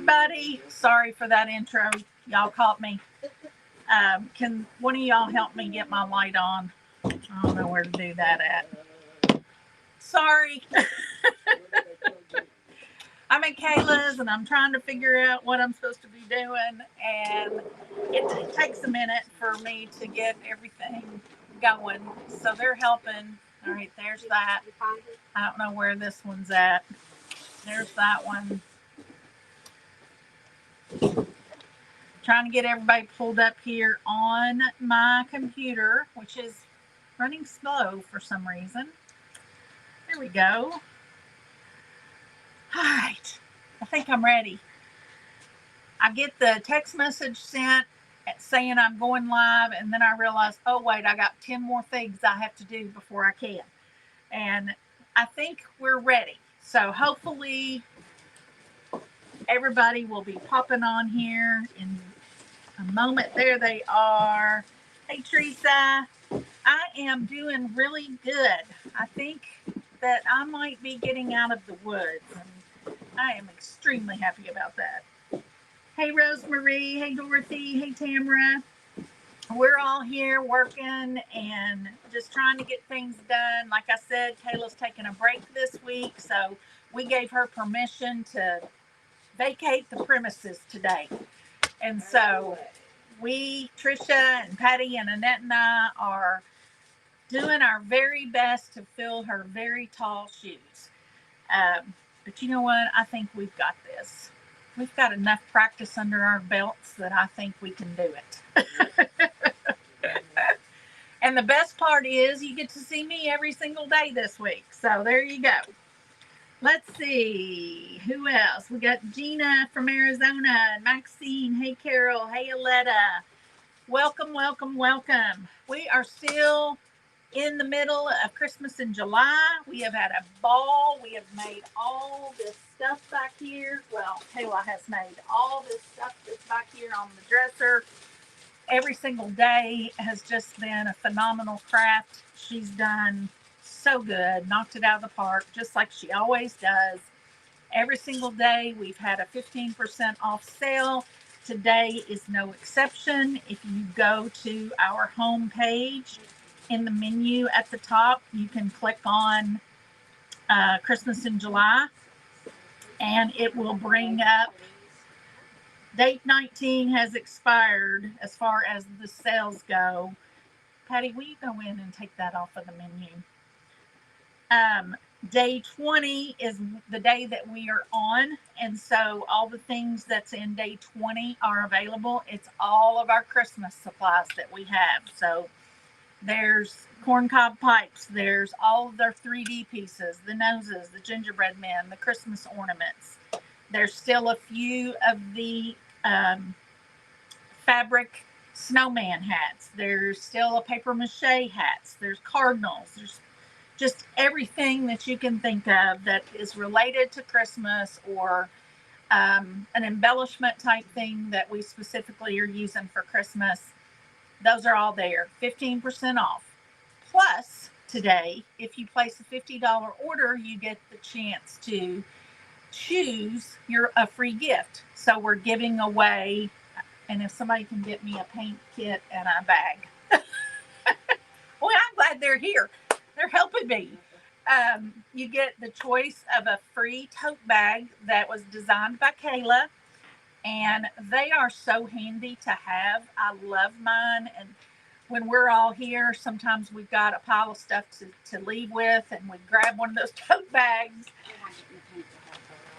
everybody. Sorry for that intro. Y'all caught me. Can one of y'all help me get my light on? I don't know where to do that at. Sorry. I'm at Kayla's and I'm trying to figure out what I'm supposed to be doing, and it takes a minute for me to get everything going. So they're helping. All right, there's that. I don't know where this one's at. There's that one. Trying to get everybody pulled up here on my computer, which is running slow for some reason. There we go. All right. I think I'm ready. I get the text message sent saying I'm going live, and then I realize, oh, wait, I got 10 more things I have to do before I can. And I think we're ready. So hopefully everybody will be popping on here in a moment. There they are. Hey, Teresa. I am doing really good. I think that I might be getting out of the woods, and I am extremely happy about that. Hey, Rosemarie. Hey, Dorothy. Hey, Tamara. We're all here working and just trying to get things done. Like I said, Kayla's taking a break this week, so we gave her permission to vacate the premises today. And so we, Trisha and Patty and Annette and I, are doing our very best to fill her very tall shoes. But you know what? I think we've got this. We've got enough practice under our belts that I think we can do it. And the best part is you get to see me every single day this week. So there you go. Let's see. Who else? We got Gina from Arizona, Maxine. Hey, Carol. Hey, Aletta. Welcome, welcome, welcome. We are still in the middle of Christmas in July. We have had a ball. We have made all this stuff back here. Well, Kayla has made all this stuff that's back here on the dresser. Every single day has just been a phenomenal craft. She's done so good, knocked it out of the park, just like she always does. Every single day we've had a 15% off sale. Today is no exception. If you go to our home page, in the menu at the top, you can click on Christmas in July, and it will bring up date 19 has expired as far as the sales go. Patty, will you go in and take that off of the menu? Day 20 is the day that we are on, and so all the things that's in day 20 are available. It's all of our Christmas supplies that we have. So there's corncob pipes, there's all of their 3D pieces, the noses, the gingerbread men, the Christmas ornaments. There's still a few of the fabric snowman hats. There's still a paper mache hats. There's cardinals. There's just everything that you can think of that is related to Christmas or an embellishment type thing that we specifically are using for Christmas. Those are all there, 15% off. Plus, today, if you place a $50 order, you get the chance to choose a free gift. So we're giving away, and if somebody can get me a paint kit and a bag. Well, I'm glad they're here. They're helping me. You get the choice of a free tote bag that was designed by Kayla. And they are so handy to have. I love mine. And when we're all here, sometimes we've got a pile of stuff to leave with, and we grab one of those tote bags.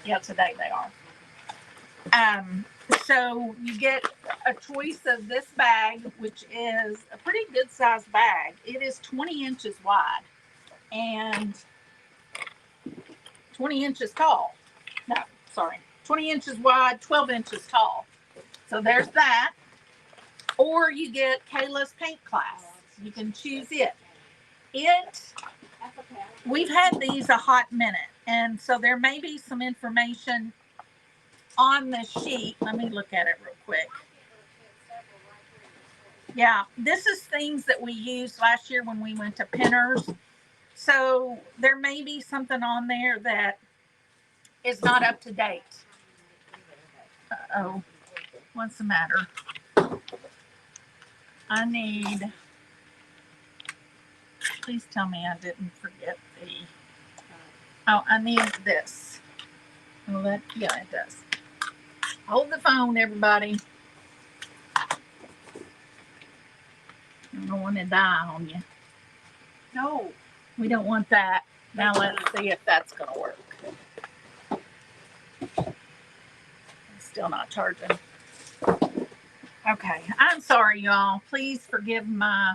Yeah, today they are. So you get a choice of this bag, which is a pretty good sized bag. It is 20 inches wide and 20 inches tall. No, sorry. 20 inches wide, 12 inches tall. So there's that. Or you get Kayla's paint class. You can choose it. We've had these a hot minute, and so there may be some information on the sheet. Let me look at it real quick. Yeah, this is things that we used last year when we went to Pinners. So there may be something on there that is not up to date. Uh-oh. What's the matter? I need, please tell me I didn't forget the, oh, I need this. Well, that, yeah, it does. Hold the phone, everybody. I don't want to die on you. No. We don't want that. Now let's see if that's going to work. Still not charging. Okay, I'm sorry, y'all. Please forgive my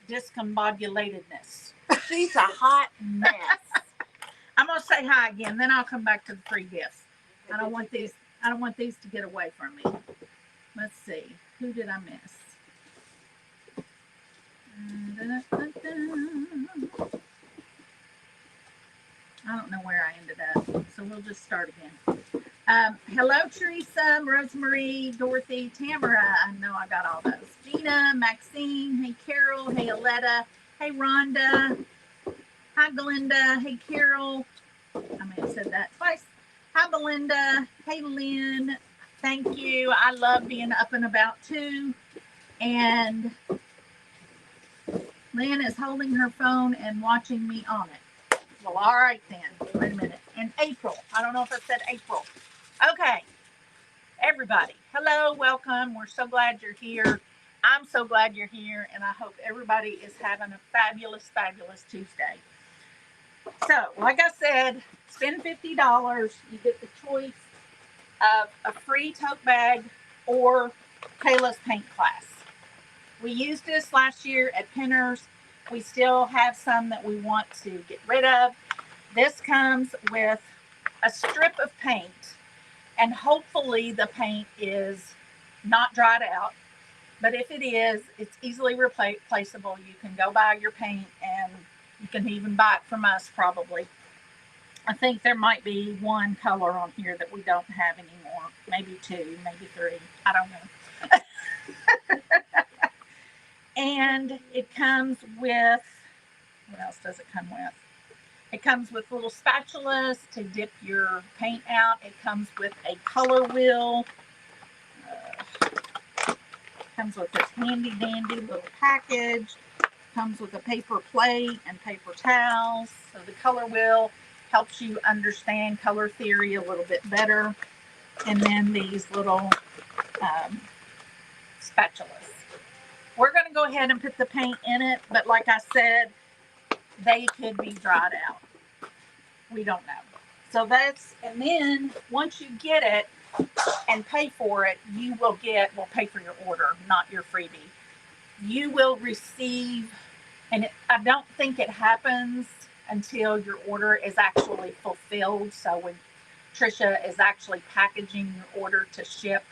discombobulatedness. She's a hot mess. I'm gonna say hi again, then I'll come back to the free gifts. I don't want these to get away from me. Let's see. Who did I miss? I don't know where I ended up, so we'll just start again. Hello, Teresa, Rosemary, Dorothy, Tamara. I know I got all those. Gina, Maxine, hey, Carol, hey, Aletta, hey, Rhonda, hi, Belinda, hey, Carol. I may have said that twice. Hi, Belinda, hey, Lynn. Thank you. I love being up and about too. And Lynn is holding her phone and watching me on it. Well, all right then. Wait a minute. And April. I don't know if I said April. Okay. Everybody, hello, welcome. We're so glad you're here. I'm so glad you're here, and I hope everybody is having a fabulous, fabulous Tuesday. So, like I said, spend $50. You get the choice of a free tote bag or Kayla's paint class. We used this last year at Pinners. We still have some that we want to get rid of. This comes with a strip of paint, and hopefully the paint is not dried out. But if it is, it's easily replaceable. You can go buy your paint, and you can even buy it from us probably. I think there might be one color on here that we don't have anymore. Maybe two, maybe three. I don't know. And it comes with, what else does it come with? It comes with little spatulas to dip your paint out. It comes with a color wheel. Comes with this handy dandy little package. Comes with a paper plate and paper towels. So the color wheel helps you understand color theory a little bit better. And then these little spatulas. We're going to go ahead and put the paint in it, but like I said, they could be dried out. We don't know. So that's, and then once you get it and pay for it, you will get, well, pay for your order, not your freebie. You will receive, and I don't think it happens until your order is actually fulfilled. So when Trisha is actually packaging your order to ship,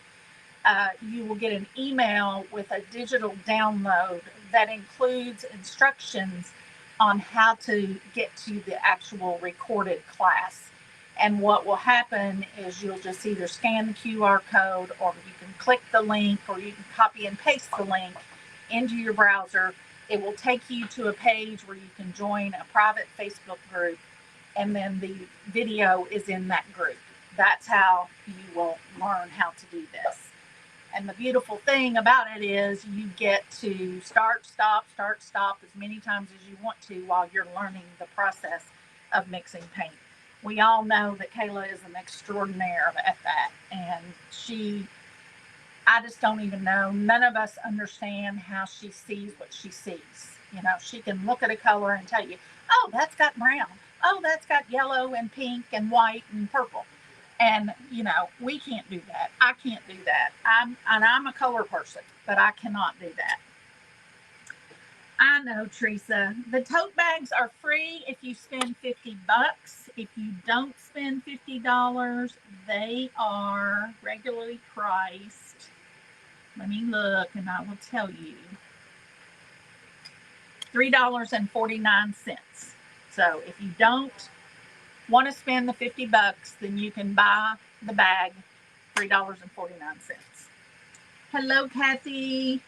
you will get an email with a digital download that includes instructions on how to get to the actual recorded class. And what will happen is you'll just either scan the QR code, or you can click the link, or you can copy and paste the link into your browser. It will take you to a page where you can join a private Facebook group, and then the video is in that group. That's how you will learn how to do this. And the beautiful thing about it is you get to start, stop as many times as you want to while you're learning the process of mixing paint. We all know that Kayla is an extraordinaire at that. And I just don't even know. None of us understand how she sees what she sees. You know, she can look at a color and tell you, oh, that's got brown. Oh, that's got yellow and pink and white and purple. And, you know, we can't do that. I can't do that. I'm a color person, but I cannot do that. I know, Teresa. The tote bags are free if you spend $50. If you don't spend $50, they are regularly priced. Let me look and I will tell you. $3.49. So if you don't want to spend the $50, then you can buy the bag, $3.49. Hello, Kathy.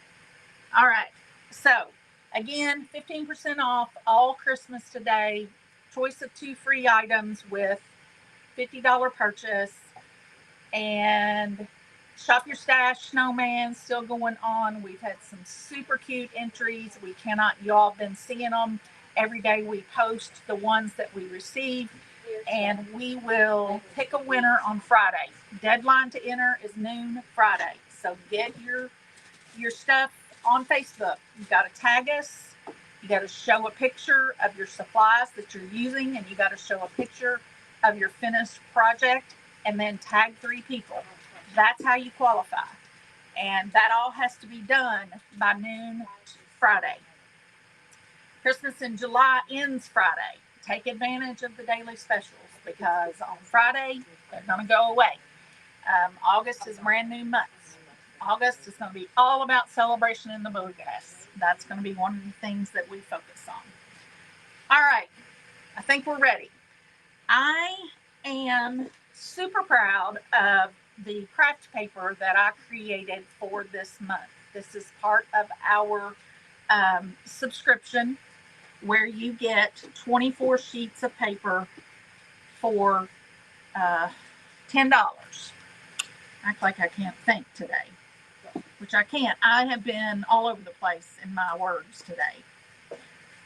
All right. So again, 15% off all Christmas today. Choice of 2 free items with $50 purchase. And Shop Your Stash Snowman still going on. We've had some super cute entries. Y'all have been seeing them every day. We post the ones that we receive, and we will pick a winner on Friday. Deadline to enter is noon Friday. So get your stuff on Facebook. You got to tag us. You got to show a picture of your supplies that you're using, and you got to show a picture of your finished project, and then tag 3 people. That's how you qualify. And that all has to be done by noon Friday. Christmas in July ends Friday. Take advantage of the daily specials because on Friday, they're going to go away. August is a brand new month. August is going to be all about celebration in the Bluegrass. That's going to be one of the things that we focus on. All right. I think we're ready. I am super proud of the craft paper that I created for this month. This is part of our subscription where you get 24 sheets of paper for $10. Act like I can't think today, which I can't. I have been all over the place in my words today.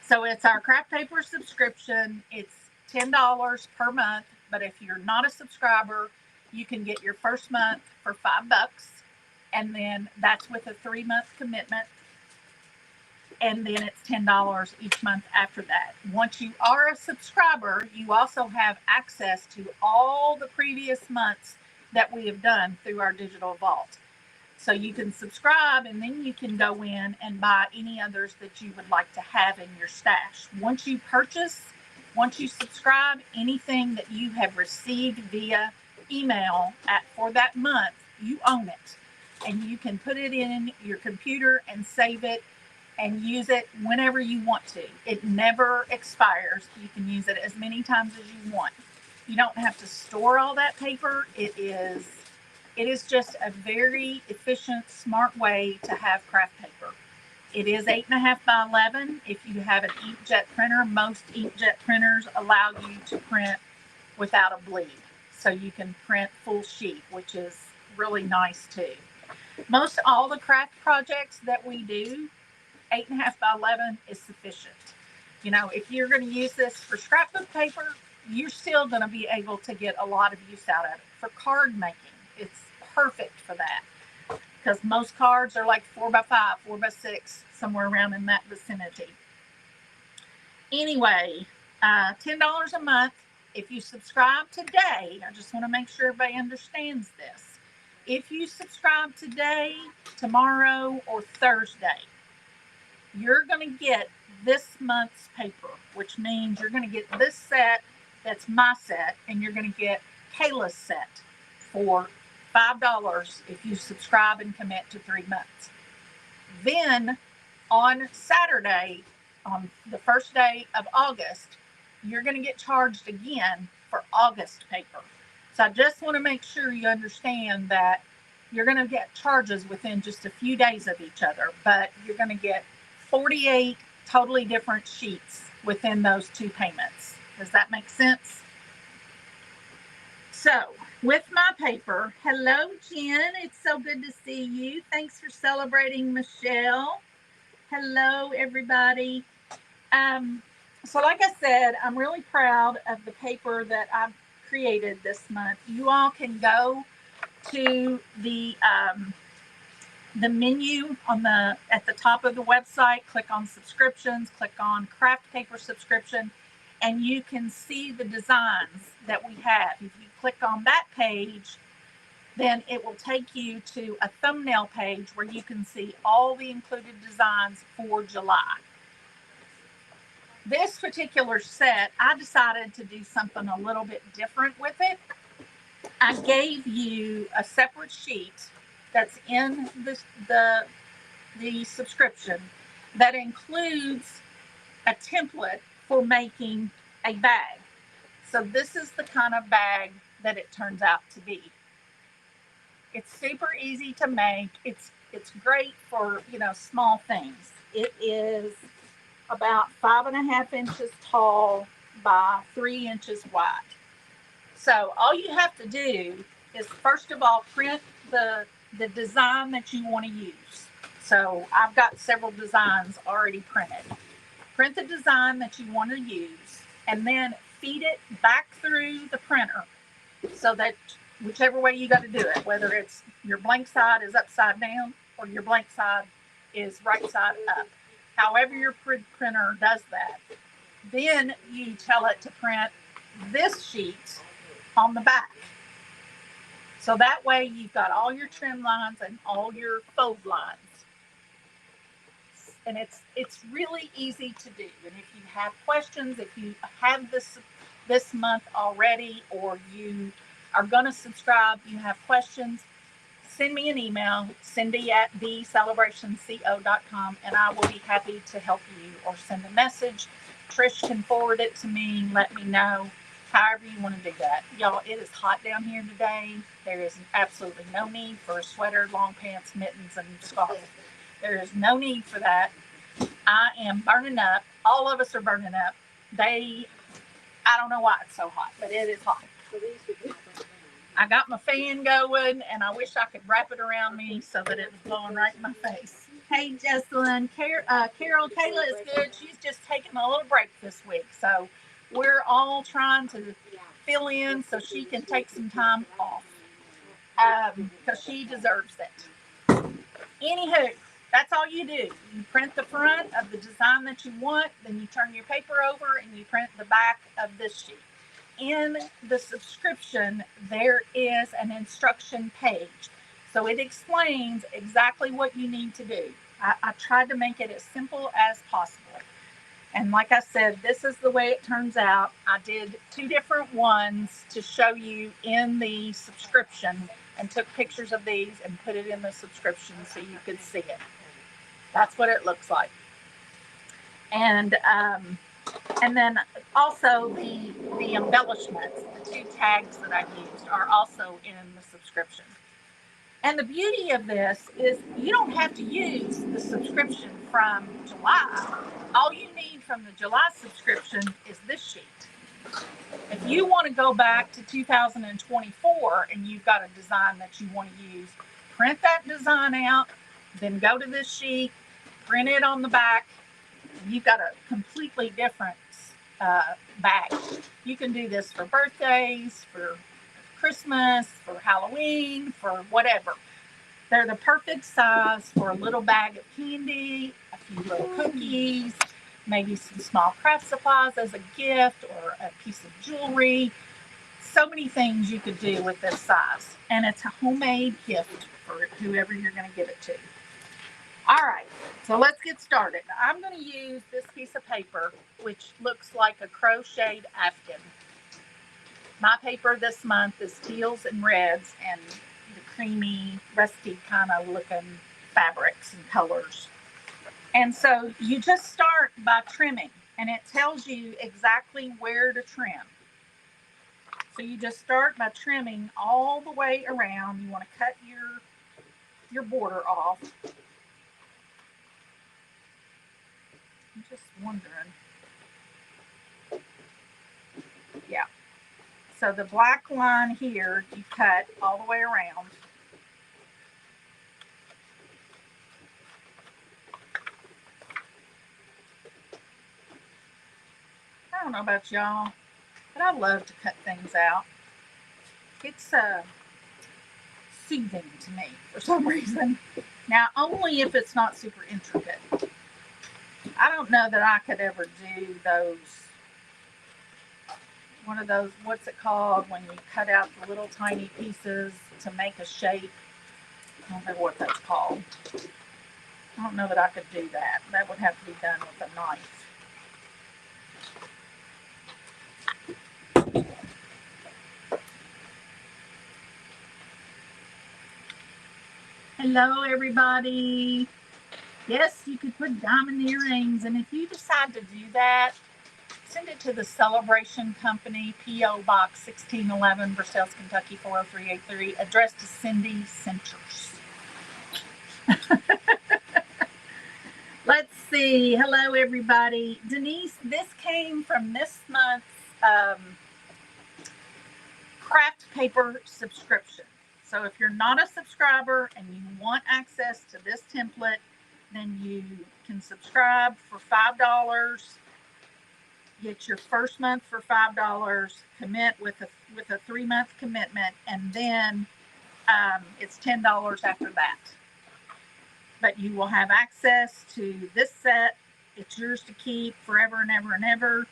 So it's our craft paper subscription. It's $10 per month, but if you're not a subscriber, you can get your first month for $5, and then that's with a 3-month commitment, and then it's $10 each month after that. Once you are a subscriber, you also have access to all the previous months that we have done through our digital vault. So you can subscribe, and then you can go in and buy any others that you would like to have in your stash. Once you subscribe, anything that you have received via email for that month, you own it, and you can put it in your computer and save it and use it whenever you want to. It never expires. You can use it as many times as you want. You don't have to store all that paper. It is just a very efficient, smart way to have craft paper. It is 8.5 by 11. If you have an inkjet printer, most inkjet printers allow you to print without a bleed. So you can print full sheet, which is really nice too. Most all the craft projects that we do, 8.5 by 11 is sufficient. You know, if you're going to use this for scrapbook paper, you're still going to be able to get a lot of use out of it. For card making, it's perfect for that because most cards are like 4 by 5, 4 by 6, somewhere around in that vicinity. Anyway, $10 a month. If you subscribe today, I just want to make sure everybody understands this. If you subscribe today, tomorrow, or Thursday, you're going to get this month's paper, which means you're going to get this set, that's my set, and you're going to get Kayla's set for $5 if you subscribe and commit to 3 months. Then on Saturday, on the first day of August, you're going to get charged again for August paper. So I just want to make sure you understand that you're going to get charges within just a few days of each other, but you're going to get 48 totally different sheets within those 2 payments. Does that make sense? So with my paper, hello, Jen. It's so good to see you. Thanks for celebrating, Michelle. Hello, everybody. So like I said, I'm really proud of the paper that I've created this month. You all can go to the menu at the top of the website, click on subscriptions, click on craft paper subscription, and you can see the designs that we have. If you click on that page, then it will take you to a thumbnail page where you can see all the included designs for July. This particular set, I decided to do something a little bit different with it. I gave you a separate sheet that's in the subscription that includes a template for making a bag. So this is the kind of bag that it turns out to be. It's super easy to make. It's great for, small things. It is about 5.5 inches tall by 3 inches wide. So all you have to do is first of all, print the design that you want to use. So I've got several designs already printed. Print the design that you want to use and then feed it back through the printer so that whichever way you got to do it, whether it's your blank side is upside down or your blank side is right side up, however your printer does that, then you tell it to print this sheet on the back. So that way you've got all your trim lines and all your fold lines. And it's really easy to do. And if you have questions, if you have this month already, or you are going to subscribe, you have questions, send me an email, cindy@thecelebrationco.com, and I will be happy to help you, or send a message. Trish can forward it to me, let me know, however you want to do that. Y'all, it is hot down here today. There is absolutely no need for a sweater, long pants, mittens, and scarf. There is no need for that. I am burning up. All of us are burning up. I don't know why it's so hot, but it is hot. I got my fan going, and I wish I could wrap it around me so that it was blowing right in my face. Hey, Jesselyn. Carol, Kayla is good. She's just taking a little break this week. So we're all trying to fill in so she can take some time off because she deserves it. Anywho, that's all you do. You print the front of the design that you want, then you turn your paper over and you print the back of this sheet. In the subscription, there is an instruction page. So it explains exactly what you need to do. I tried to make it as simple as possible. And like I said, this is the way it turns out. I did 2 different ones to show you in the subscription, and took pictures of these and put it in the subscription so you could see it. That's what it looks like. And then also the embellishments, the 2 tags that I used are also in the subscription. And the beauty of this is you don't have to use the subscription from July. All you need from the July subscription is this sheet. If you want to go back to 2024 and you've got a design that you want to use, print that design out, then go to this sheet, print it on the back. You've got a completely different bag. You can do this for birthdays, for Christmas, for Halloween, for whatever. They're the perfect size for a little bag of candy, a few little cookies, maybe some small craft supplies as a gift, or a piece of jewelry. So many things you could do with this size. And it's a homemade gift for whoever you're going to give it to. All right, so let's get started. I'm going to use this piece of paper, which looks like a crocheted afghan. My paper this month is teals and reds and the creamy, rusty kind of looking fabrics and colors. And so you just start by trimming, and it tells you exactly where to trim. So you just start by trimming all the way around. You want to cut your border off. I'm just wondering. Yeah. So the black line here, you cut all the way around. I don't know about y'all, but I love to cut things out. It's soothing to me for some reason. Now, only if it's not super intricate. I don't know that I could ever do those, one of those, what's it called, when you cut out the little tiny pieces to make a shape. I don't know what that's called. I don't know that I could do that. That would have to be done with a knife. Hello, everybody. Yes, you could put diamond earrings, and if you decide to do that, send it to the Celebration Company, P.O. Box 1611, Versailles, Kentucky 40383, addressed to Cindy Centers. Let's see. Hello, everybody. Denise, this came from this month's craft paper subscription. So if you're not a subscriber and you want access to this template, then you can subscribe for $5. Get your first month for $5. Commit with a 3-month commitment, and then it's $10 after that. But you will have access to this set. It's yours to keep forever and ever and ever.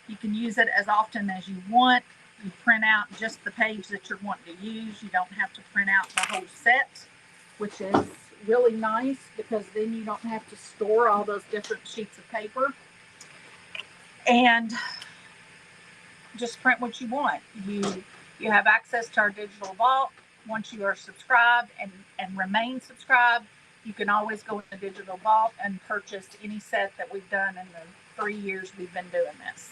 You can use it as often as you want. You print out just the page that you're wanting to use. You don't have to print out the whole set, which is really nice because then you don't have to store all those different sheets of paper. And just print what you want. You have access to our digital vault. Once you are subscribed and remain subscribed, you can always go in the digital vault and purchase any set that we've done in the 3 years we've been doing this.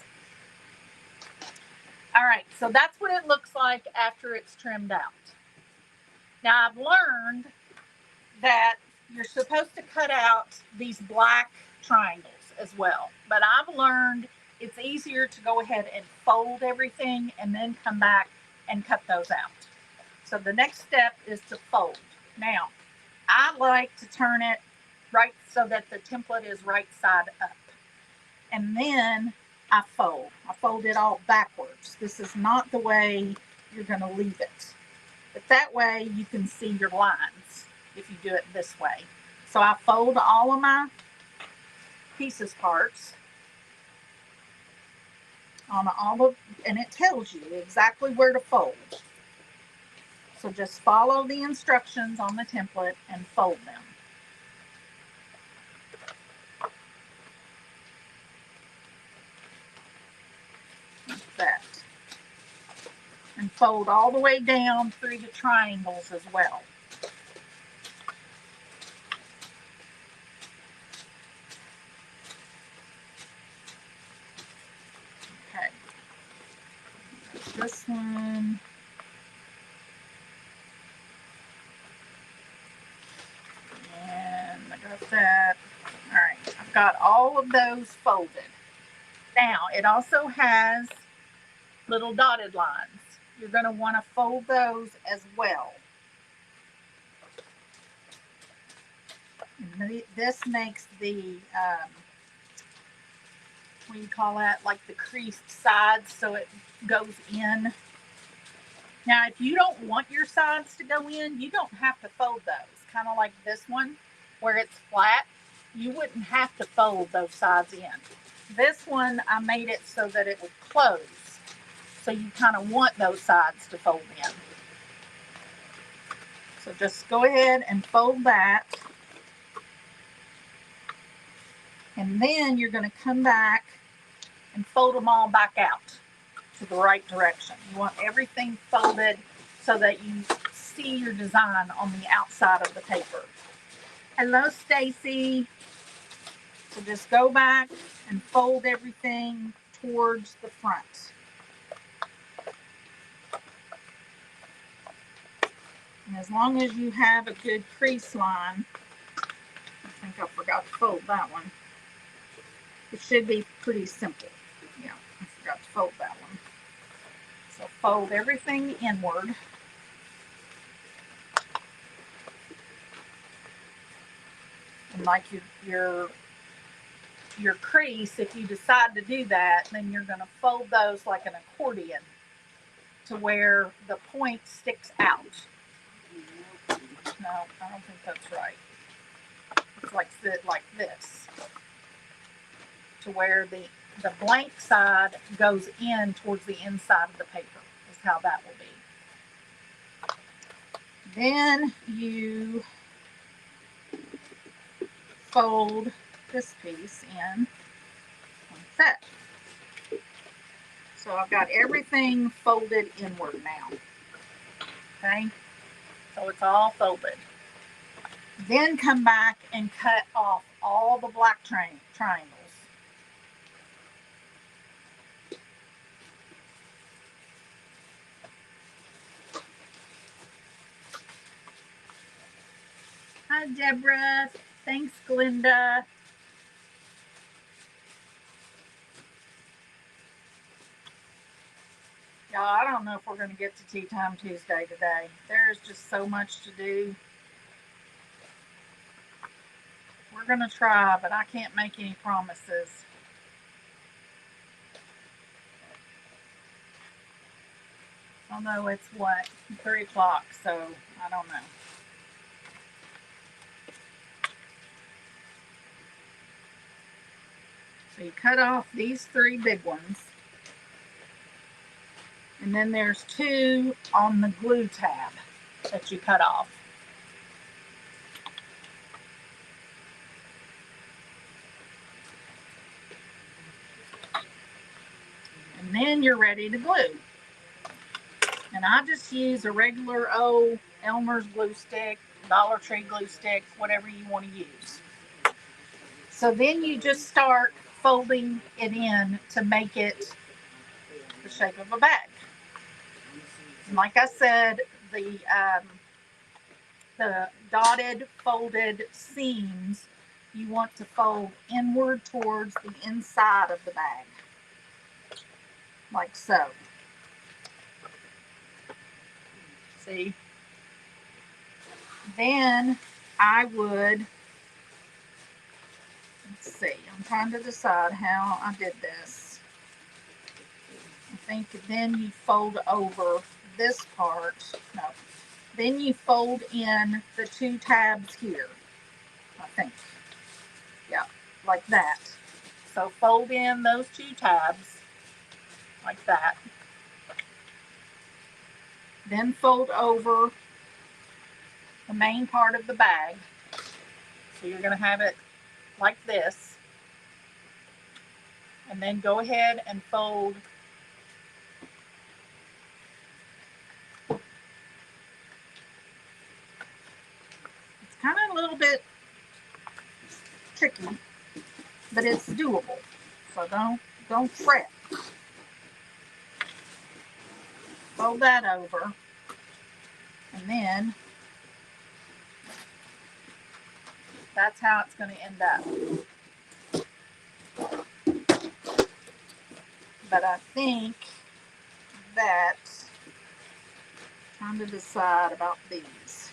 All right, so that's what it looks like after it's trimmed out. Now I've learned that you're supposed to cut out these black triangles as well, but I've learned it's easier to go ahead and fold everything and then come back and cut those out. So the next step is to fold. Now, I like to turn it right so that the template is right side up. And then I fold. I fold it all backwards. This is not the way you're going to leave it. But that way you can see your lines if you do it this way. So I fold all of my pieces parts on and it tells you exactly where to fold. So just follow the instructions on the template and fold them. Like that. And fold all the way down through the triangles as well. Okay. This one. And I got that. All right. I've got all of those folded. Now, it also has little dotted lines. You're going to want to fold those as well. And this makes the, what do you call that? Like the creased sides so it goes in. Now, if you don't want your sides to go in, you don't have to fold those. Kind of like this one where it's flat. You wouldn't have to fold those sides in. This one, I made it so that it would close. So you kind of want those sides to fold in. So just go ahead and fold that. And then you're going to come back and fold them all back out to the right direction. You want everything folded so that you see your design on the outside of the paper. Hello, Stacy. So just go back and fold everything towards the front. And as long as you have a good crease line, I think I forgot to fold that one. It should be pretty simple. Yeah, I forgot to fold that one. So fold everything inward. And like your crease, if you decide to do that, then you're going to fold those like an accordion to where the point sticks out. No, I don't think that's right. It's like this. To where the blank side goes in towards the inside of the paper is how that will be. Then you fold this piece in like that. So I've got everything folded inward now. Okay, so it's all folded. Then come back and cut off all the black triangles. Hi, Deborah. Thanks, Glinda. Y'all, I don't know if we're going to get to Tea Time Tuesday today. There's just so much to do. We're going to try, but I can't make any promises. Although it's what, 3 o'clock, so I don't know. So you cut off these 3 big ones. And then there's 2 on the glue tab that you cut off. And then you're ready to glue. And I just use a regular old Elmer's glue stick, Dollar Tree glue stick, whatever you want to use. So then you just start folding it in to make it the shape of a bag. And like I said, the dotted folded seams you want to fold inward towards the inside of the bag, like so. See? Then I would, let's see, I'm trying to decide how I did this. I think then you fold over this part. No. Then you fold in the 2 tabs here, I think. Yeah, like that. So fold in those 2 tabs like that. Then fold over the main part of the bag. So you're going to have it like this. And then go ahead and fold it's kind of a little bit tricky, but it's doable. So don't fret. Fold that over, and then that's how it's going to end up. But I think that I'm trying to decide about these.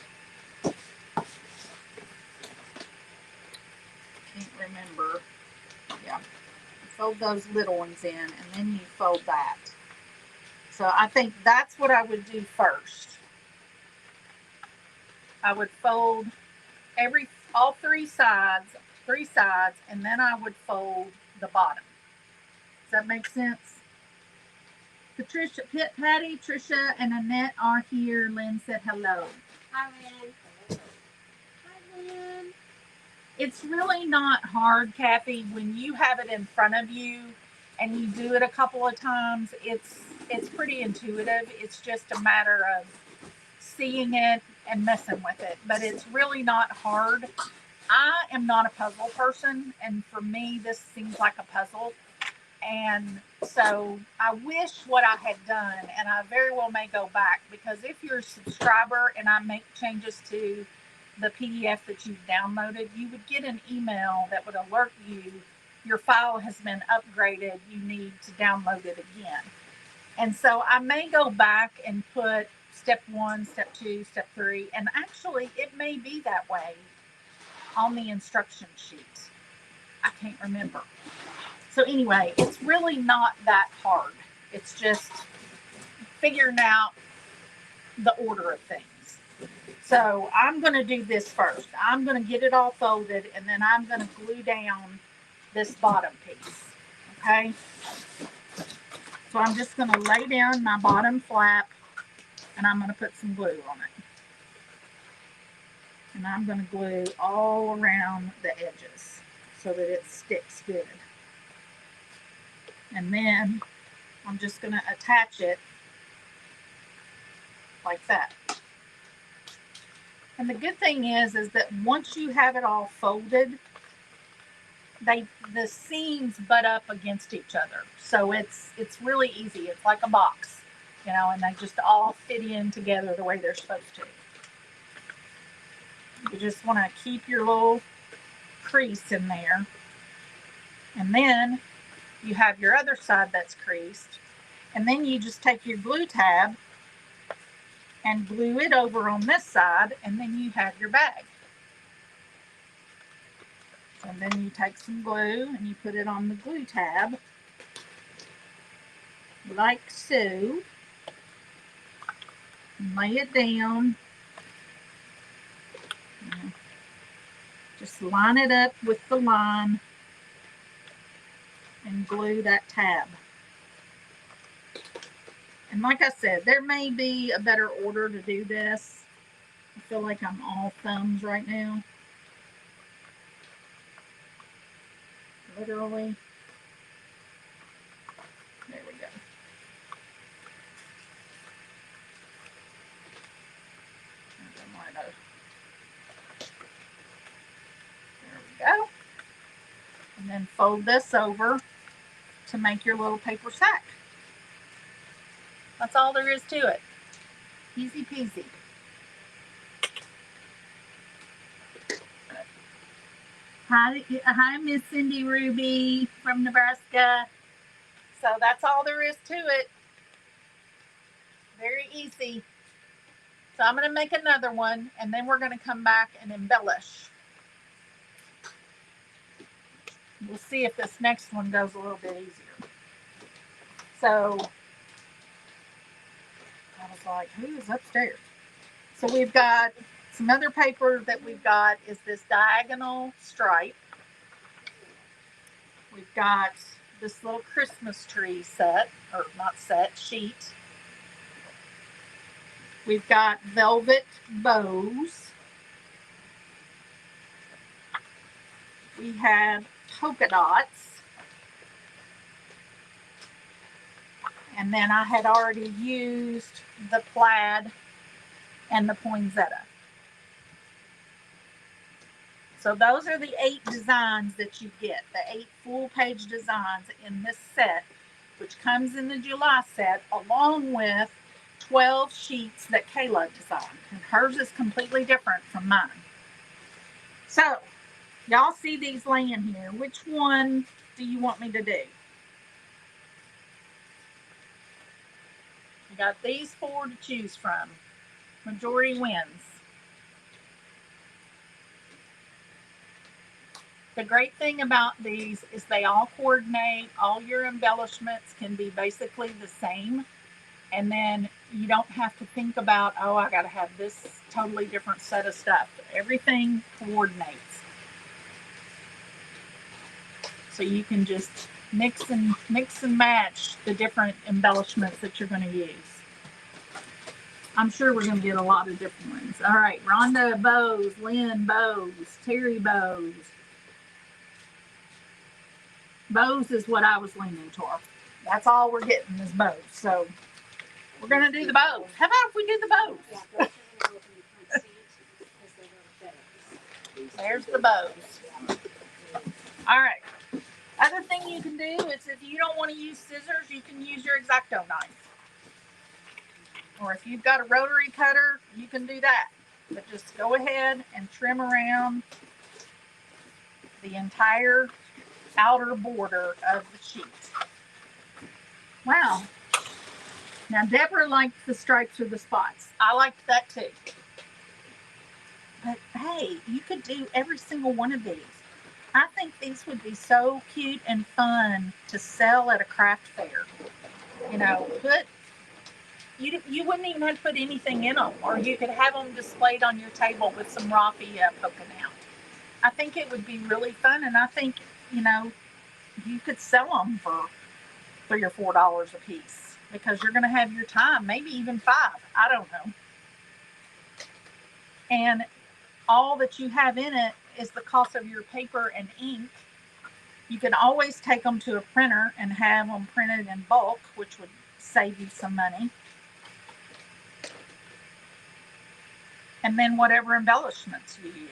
Can't remember. Yeah. Fold those little ones in, and then you fold that. So I think that's what I would do first. I would fold all 3 sides, and then I would fold the bottom. Does that make sense? Patricia, Patty, Trisha, and Annette are here. Lynn said hello. Hi, Lynn. Hi, Lynn. It's really not hard, Kathy, when you have it in front of you and you do it a couple of times. It's pretty intuitive. It's just a matter of seeing it and messing with it. But it's really not hard. I am not a puzzle person, and for me, this seems like a puzzle. And so I wish what I had done, and I very well may go back, because if you're a subscriber and I make changes to the PDF that you've downloaded, you would get an email that would alert you your file has been upgraded. You need to download it again. And so I may go back and put step 1, step 2, step 3, and actually it may be that way on the instruction sheet. I can't remember. So anyway, it's really not that hard. It's just figuring out the order of things. So I'm going to do this first. I'm going to get it all folded, and then I'm going to glue down this bottom piece. Okay? So I'm just going to lay down my bottom flap, and I'm going to put some glue on it. And I'm going to glue all around the edges so that it sticks good. And then I'm just going to attach it like that. And the good thing is that once you have it all folded, the seams butt up against each other. So it's really easy. It's like a box, and they just all fit in together the way they're supposed to. You just want to keep your little crease in there. And then you have your other side that's creased. And then you just take your glue tab and glue it over on this side, and then you have your bag. And then you take some glue and you put it on the glue tab, like so. And lay it down. Just line it up with the line and glue that tab. And like I said, there may be a better order to do this. I feel like I'm all thumbs right now. Literally. There we go. There we go. And then fold this over to make your little paper sack. That's all there is to it. Easy peasy. Hi, Miss Cindy Ruby from Nebraska. So that's all there is to it. Very easy. So I'm going to make another one, and then we're going to come back and embellish. We'll see if this next one goes a little bit easier. So I was like, who is upstairs? So we've got some other paper that we've got is this diagonal stripe. We've got this little Christmas tree set, or not set, sheet. We've got velvet bows. We have polka dots. And then I had already used the plaid and the poinsettia. So those are the 8 designs that you get, the 8 full-page designs in this set, which comes in the July set, along with 12 sheets that Kayla designed. And hers is completely different from mine. So, y'all see these laying here. Which one do you want me to do? You got these 4 to choose from. Majority wins. The great thing about these is they all coordinate. All your embellishments can be basically the same. And then you don't have to think about, oh, I got to have this totally different set of stuff. Everything coordinates. So you can just mix and match the different embellishments that you're going to use. I'm sure we're going to get a lot of different ones. All right, Rhonda bows, Lynn bows, Terry bows. Bows is what I was leaning toward. That's all we're getting is bows. So we're going to do the bows. How about if we do the bows? There's the bows. All right. Other thing you can do is if you don't want to use scissors, you can use your X-Acto knife. Or if you've got a rotary cutter, you can do that. But just go ahead and trim around the entire outer border of the sheet. Wow. Now, Deborah liked the stripes or the spots. I liked that too. But hey, you could do every single one of these. I think these would be so cute and fun to sell at a craft fair. You know, you wouldn't even have to put anything in them, or you could have them displayed on your table with some raffia poking out. I think it would be really fun, and I think, you know, you could sell them for $3 or $4 a piece because you're going to have your time, maybe even $5. I don't know. And all that you have in it is the cost of your paper and ink. You can always take them to a printer and have them printed in bulk, which would save you some money. And then whatever embellishments you use.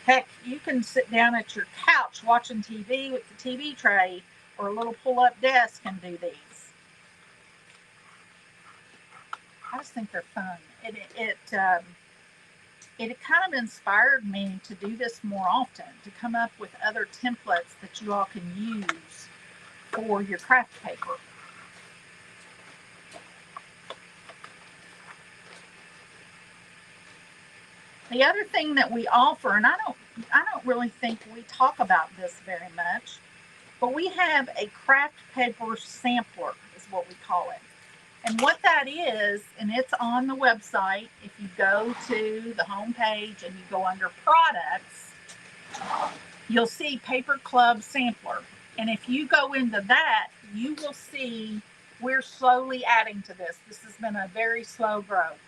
Heck, you can sit down at your couch watching TV with the TV tray or a little pull-up desk and do these. I just think they're fun. It kind of inspired me to do this more often, to come up with other templates that you all can use for your craft paper. The other thing that we offer, and I don't really think we talk about this very much, but we have a craft paper sampler, is what we call it. And what that is, and it's on the website, if you go to the home page and you go under products, you'll see Paper Club Sampler. And if you go into that, you will see we're slowly adding to this. This has been a very slow growth.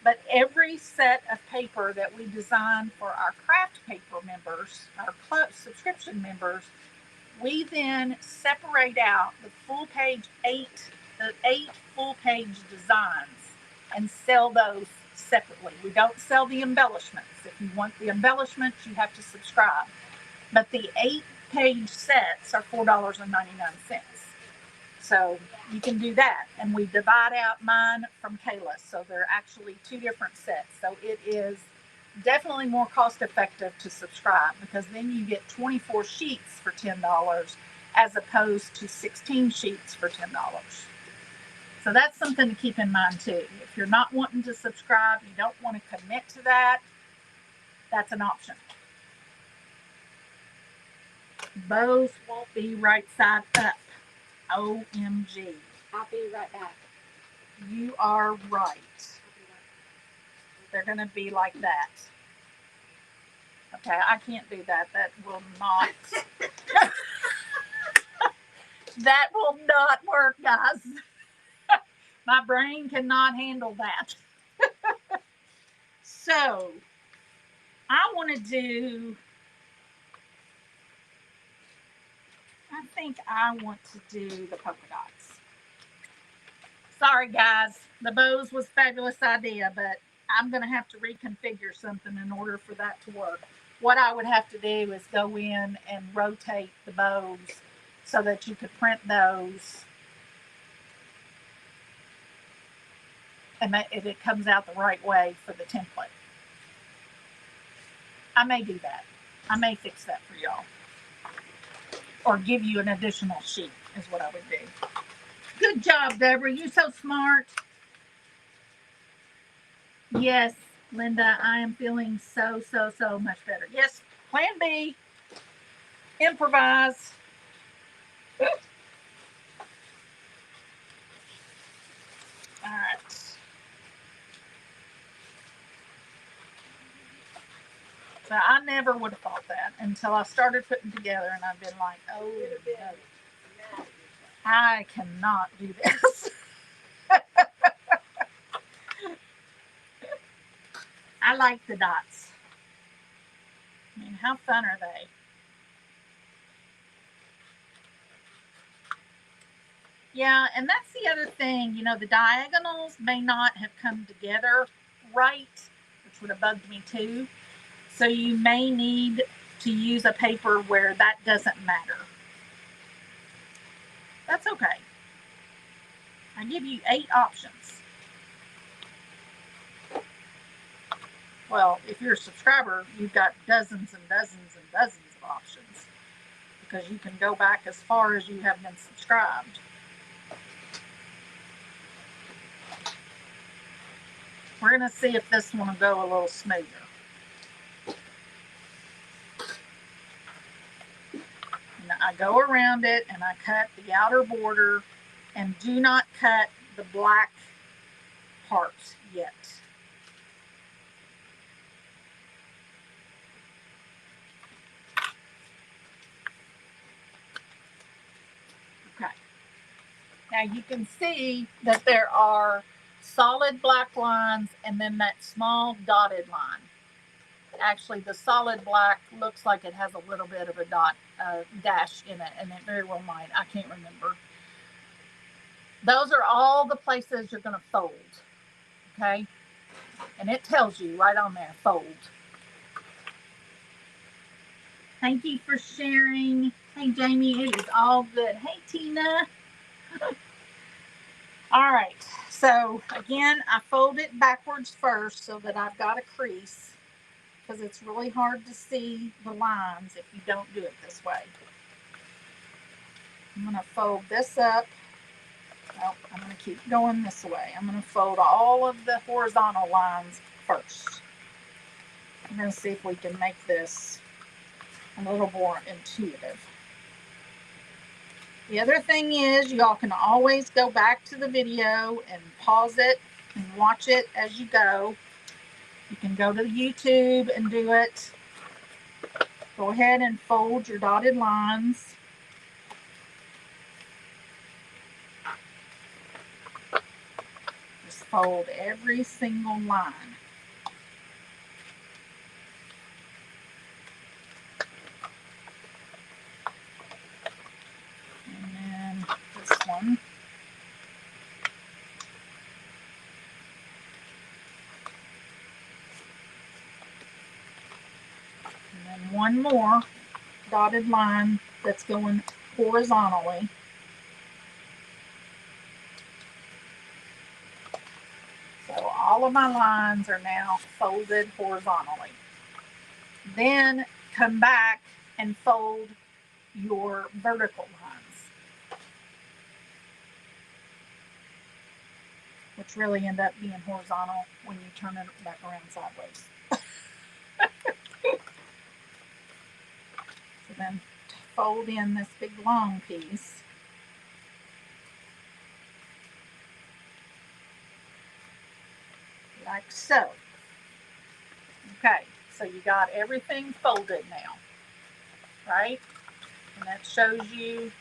But every set of paper that we design for our craft paper members, our club subscription members, we then separate out the eight full page designs and sell those separately. We don't sell the embellishments. If you want the embellishments, you have to subscribe. But the 8-page sets are $4.99. So you can do that. And we divide out mine from Kayla. So they're actually 2 different sets. So it is definitely more cost effective to subscribe, because then you get 24 sheets for $10 as opposed to 16 sheets for $10. So that's something to keep in mind too. If you're not wanting to subscribe, you don't want to commit to that, that's an option. Bows won't be right side up. OMG. I'll be right back. You are right. They're going to be like that. Okay, I can't do that. That will not. That will not work, guys. My brain cannot handle that. So, I want to do. I think I want to do the polka dots. Sorry, guys. The bows was a fabulous idea, but I'm going to have to reconfigure something in order for that to work. What I would have to do is go in and rotate the bows so that you could print those and if it comes out the right way for the template. I may do that. I may fix that for y'all. Or give you an additional sheet is what I would do. Good job, Deborah. You're so smart. Yes, Linda, I am feeling so much better. Yes, plan B. Improvise. All right. So I never would have thought that until I started putting together, and I've been like, oh, no, I cannot do this. I like the dots. I mean, how fun are they? Yeah, and that's the other thing. You know, the diagonals may not have come together right, which would have bugged me too. So you may need to use a paper where that doesn't matter. That's okay. I give you 8 options. Well, if you're a subscriber, you've got dozens and dozens and dozens of options, because you can go back as far as you have been subscribed. We're going to see if this one will go a little smoother. And I go around it and I cut the outer border, and do not cut the black part yet. Okay. Now you can see that there are solid black lines and then that small dotted line. Actually, the solid black looks like it has a little bit of a dash in it, and it very well might. I can't remember. Those are all the places you're going to fold. Okay? And it tells you right on there, fold. Thank you for sharing. Hey, Jamie, it is all good. Hey, Tina. All right. So, again, I fold it backwards first so that I've got a crease, because it's really hard to see the lines if you don't do it this way. I'm going to fold this up. Well, I'm going to keep going this way. I'm going to fold all of the horizontal lines first. I'm going to see if we can make this a little more intuitive. The other thing is, y'all can always go back to the video and pause it and watch it as you go. You can go to YouTube and do it. Go ahead and fold your dotted lines. Just fold every single line. And then this one. And then one more dotted line that's going horizontally. So all of my lines are now folded horizontally. Then come back and fold your vertical lines, which really end up being horizontal when you turn it back around sideways. So then fold in this big long piece. Like so. Okay, so you got everything folded now, right? And that shows you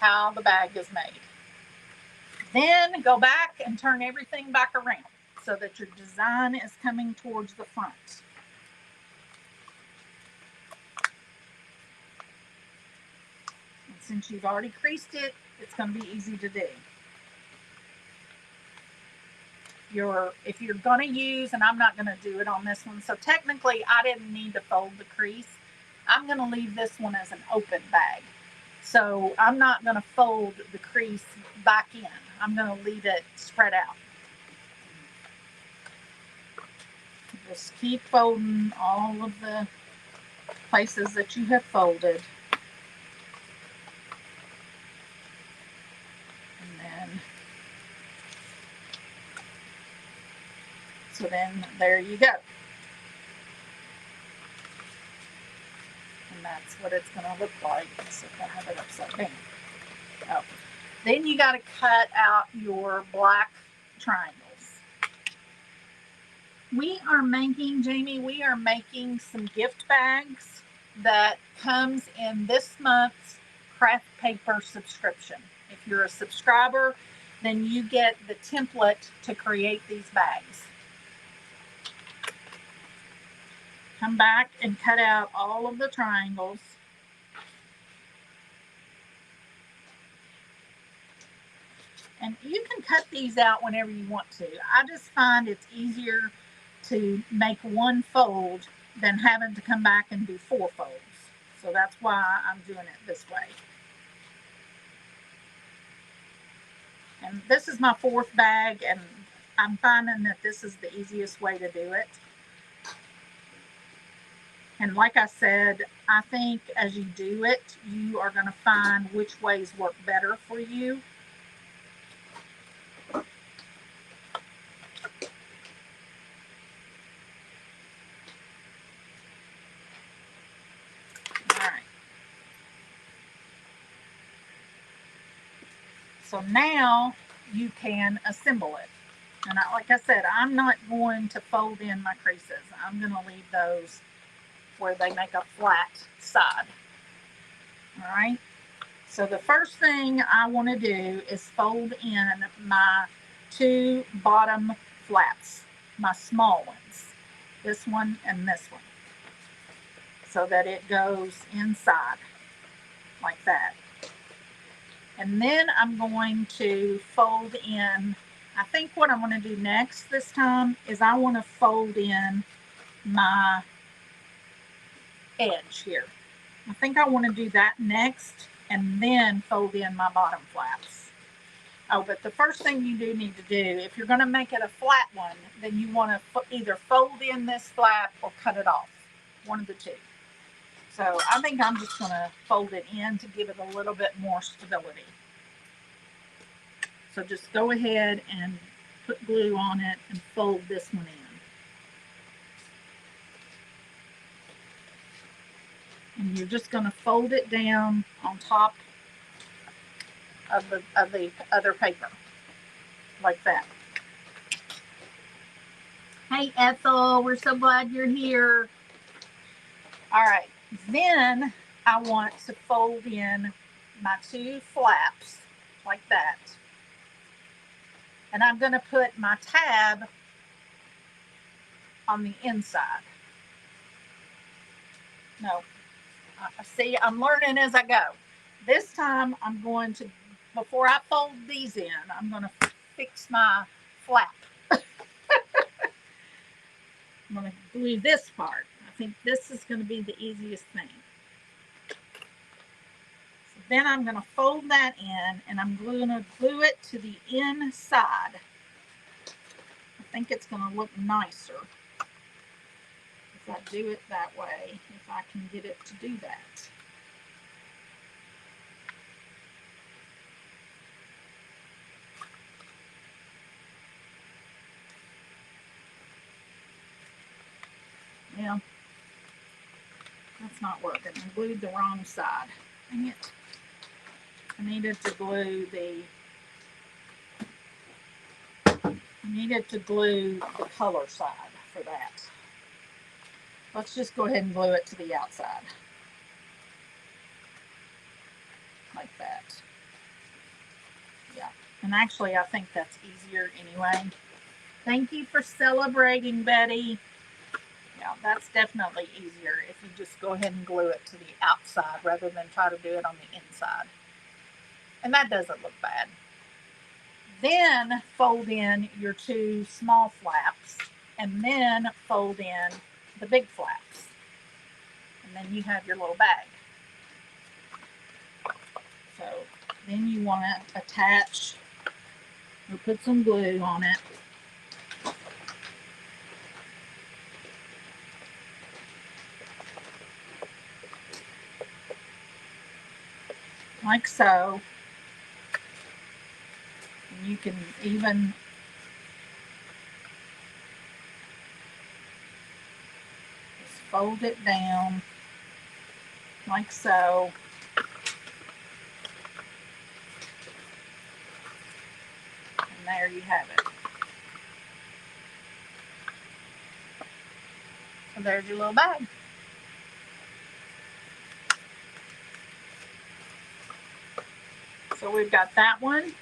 how the bag is made. Then go back and turn everything back around so that your design is coming towards the front. And since you've already creased it, it's going to be easy to do. If you're going to use, and I'm not going to do it on this one, so technically I didn't need to fold the crease. I'm going to leave this one as an open bag. So I'm not going to fold the crease back in. I'm going to leave it spread out. Just keep folding all of the places that you have folded. And then, so then there you go. And that's what it's going to look like. So if I have it upside down. Oh. Then you got to cut out your black triangles. We are making, Jamie, we are making some gift bags that comes in this month's craft paper subscription. If you're a subscriber, then you get the template to create these bags. Come back and cut out all of the triangles. And you can cut these out whenever you want to. I just find it's easier to make one fold than having to come back and do 4 folds. So that's why I'm doing it this way. And this is my 4th bag, and I'm finding that this is the easiest way to do it. And like I said, I think as you do it, you are going to find which ways work better for you. So now you can assemble it. And like I said, I'm not going to fold in my creases. I'm going to leave those where they make a flat side. All right. So the first thing I want to do is fold in my 2 bottom flats, my small ones, this one and this one, so that it goes inside like that. And then I'm going to fold in, I think what I'm going to do next this time is I want to fold in my edge here. I think I want to do that next and then fold in my bottom flaps. Oh, but the first thing you do need to do, if you're going to make it a flat one, then you want to either fold in this flap or cut it off, one of the two. So I think I'm just going to fold it in to give it a little bit more stability. So just go ahead and put glue on it and fold this one in. And you're just going to fold it down on top of the other paper, like that. Hey Ethel, we're so glad you're here. All right, then I want to fold in my 2 flaps like that. And I'm going to put my tab on the inside. No, see, I'm learning as I go. This time I'm going to, before I fold these in, I'm going to fix my flap. I'm going to glue this part. I think this is going to be the easiest thing. So then I'm going to fold that in, and I'm going to glue it to the inside. I think it's going to look nicer if I do it that way, if I can get it to do that. Yeah, that's not working. I glued the wrong side. Dang it. I needed to glue the color side for that. Let's just go ahead and glue it to the outside. Like that. Yeah. And actually, I think that's easier anyway. Thank you for celebrating, Betty. Yeah, that's definitely easier if you just go ahead and glue it to the outside rather than try to do it on the inside. And that doesn't look bad. Then fold in your 2 small flaps and then fold in the big flaps. And then you have your little bag. So then you want to attach or put some glue on it. Like so. And you can even just fold it down like so. And there you have it. So there's your little bag. So we've got that one,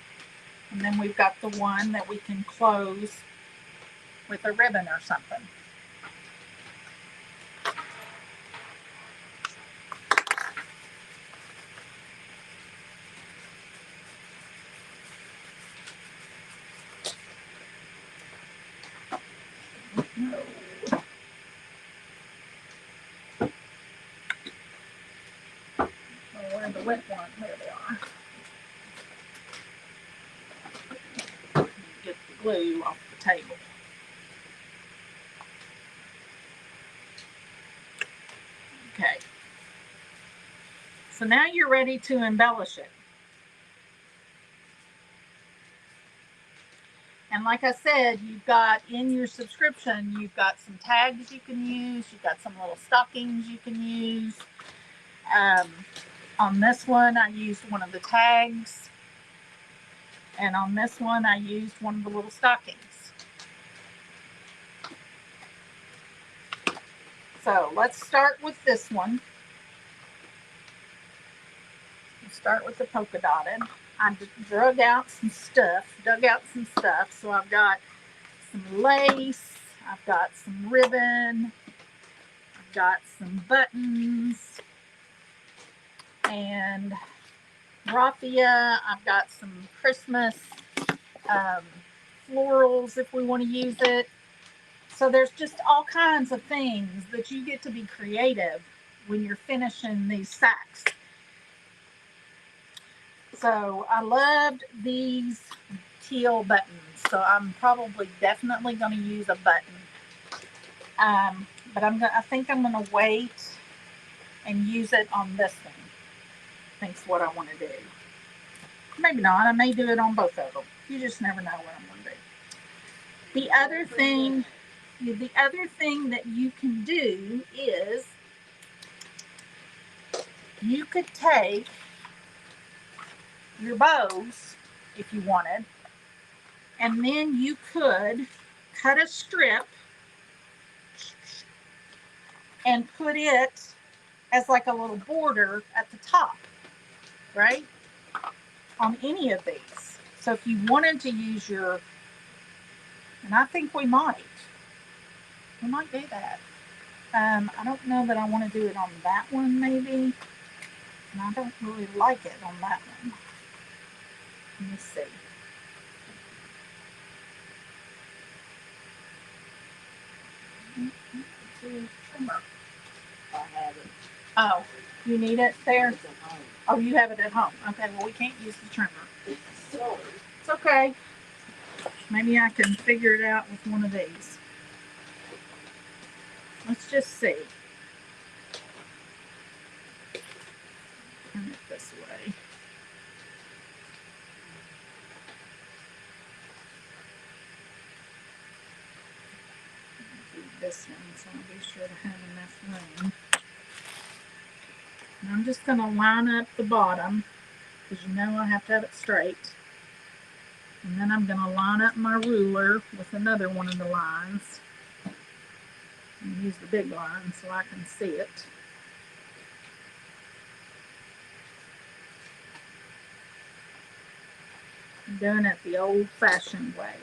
and then we've got the one that we can close with a ribbon or something. Where are the wet ones? There they are. Get the glue off the table. Okay. So now you're ready to embellish it. And like I said, you've got in your subscription, you've got some tags you can use. You've got some little stockings you can use. On this one, I used one of the tags. And on this one, I used one of the little stockings. So let's start with this one. We'll start with the polka dotted. I dug out some stuff. So I've got some lace. I've got some ribbon. I've got some buttons. And raffia. I've got some Christmas florals if we want to use it. So there's just all kinds of things that you get to be creative when you're finishing these sacks. So I loved these teal buttons. So I'm probably definitely going to use a button. But I think I'm going to wait and use it on this one. I think's what I want to do. Maybe not. I may do it on both of them. You just never know what I'm going to do. The other thing that you can do is you could take your bows if you wanted, and then you could cut a strip and put it as like a little border at the top, right? On any of these. So if you wanted to use your, and I think we might do that. I don't know that I want to do it on that one, maybe. And I don't really like it on that one. Let me see. Trimmer. I have it. Oh, you need it there? It's at home. Oh, you have it at home. Okay, well, we can't use the trimmer. So, It's okay. Maybe I can figure it out with one of these. Let's just see. Turn it this way. Do this one, so I'll be sure to have enough room. And I'm just going to line up the bottom, because you know I have to have it straight. And then I'm going to line up my ruler with another one of the lines. And use the big line so I can see it. I'm doing it the old-fashioned way.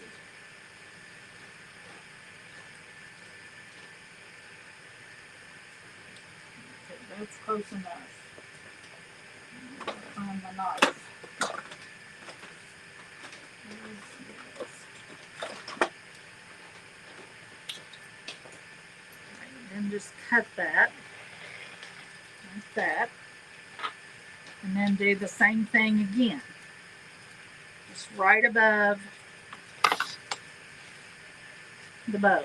Okay, that's close enough. Find my knife. Then just cut that like that, and then do the same thing again, just right above the bow.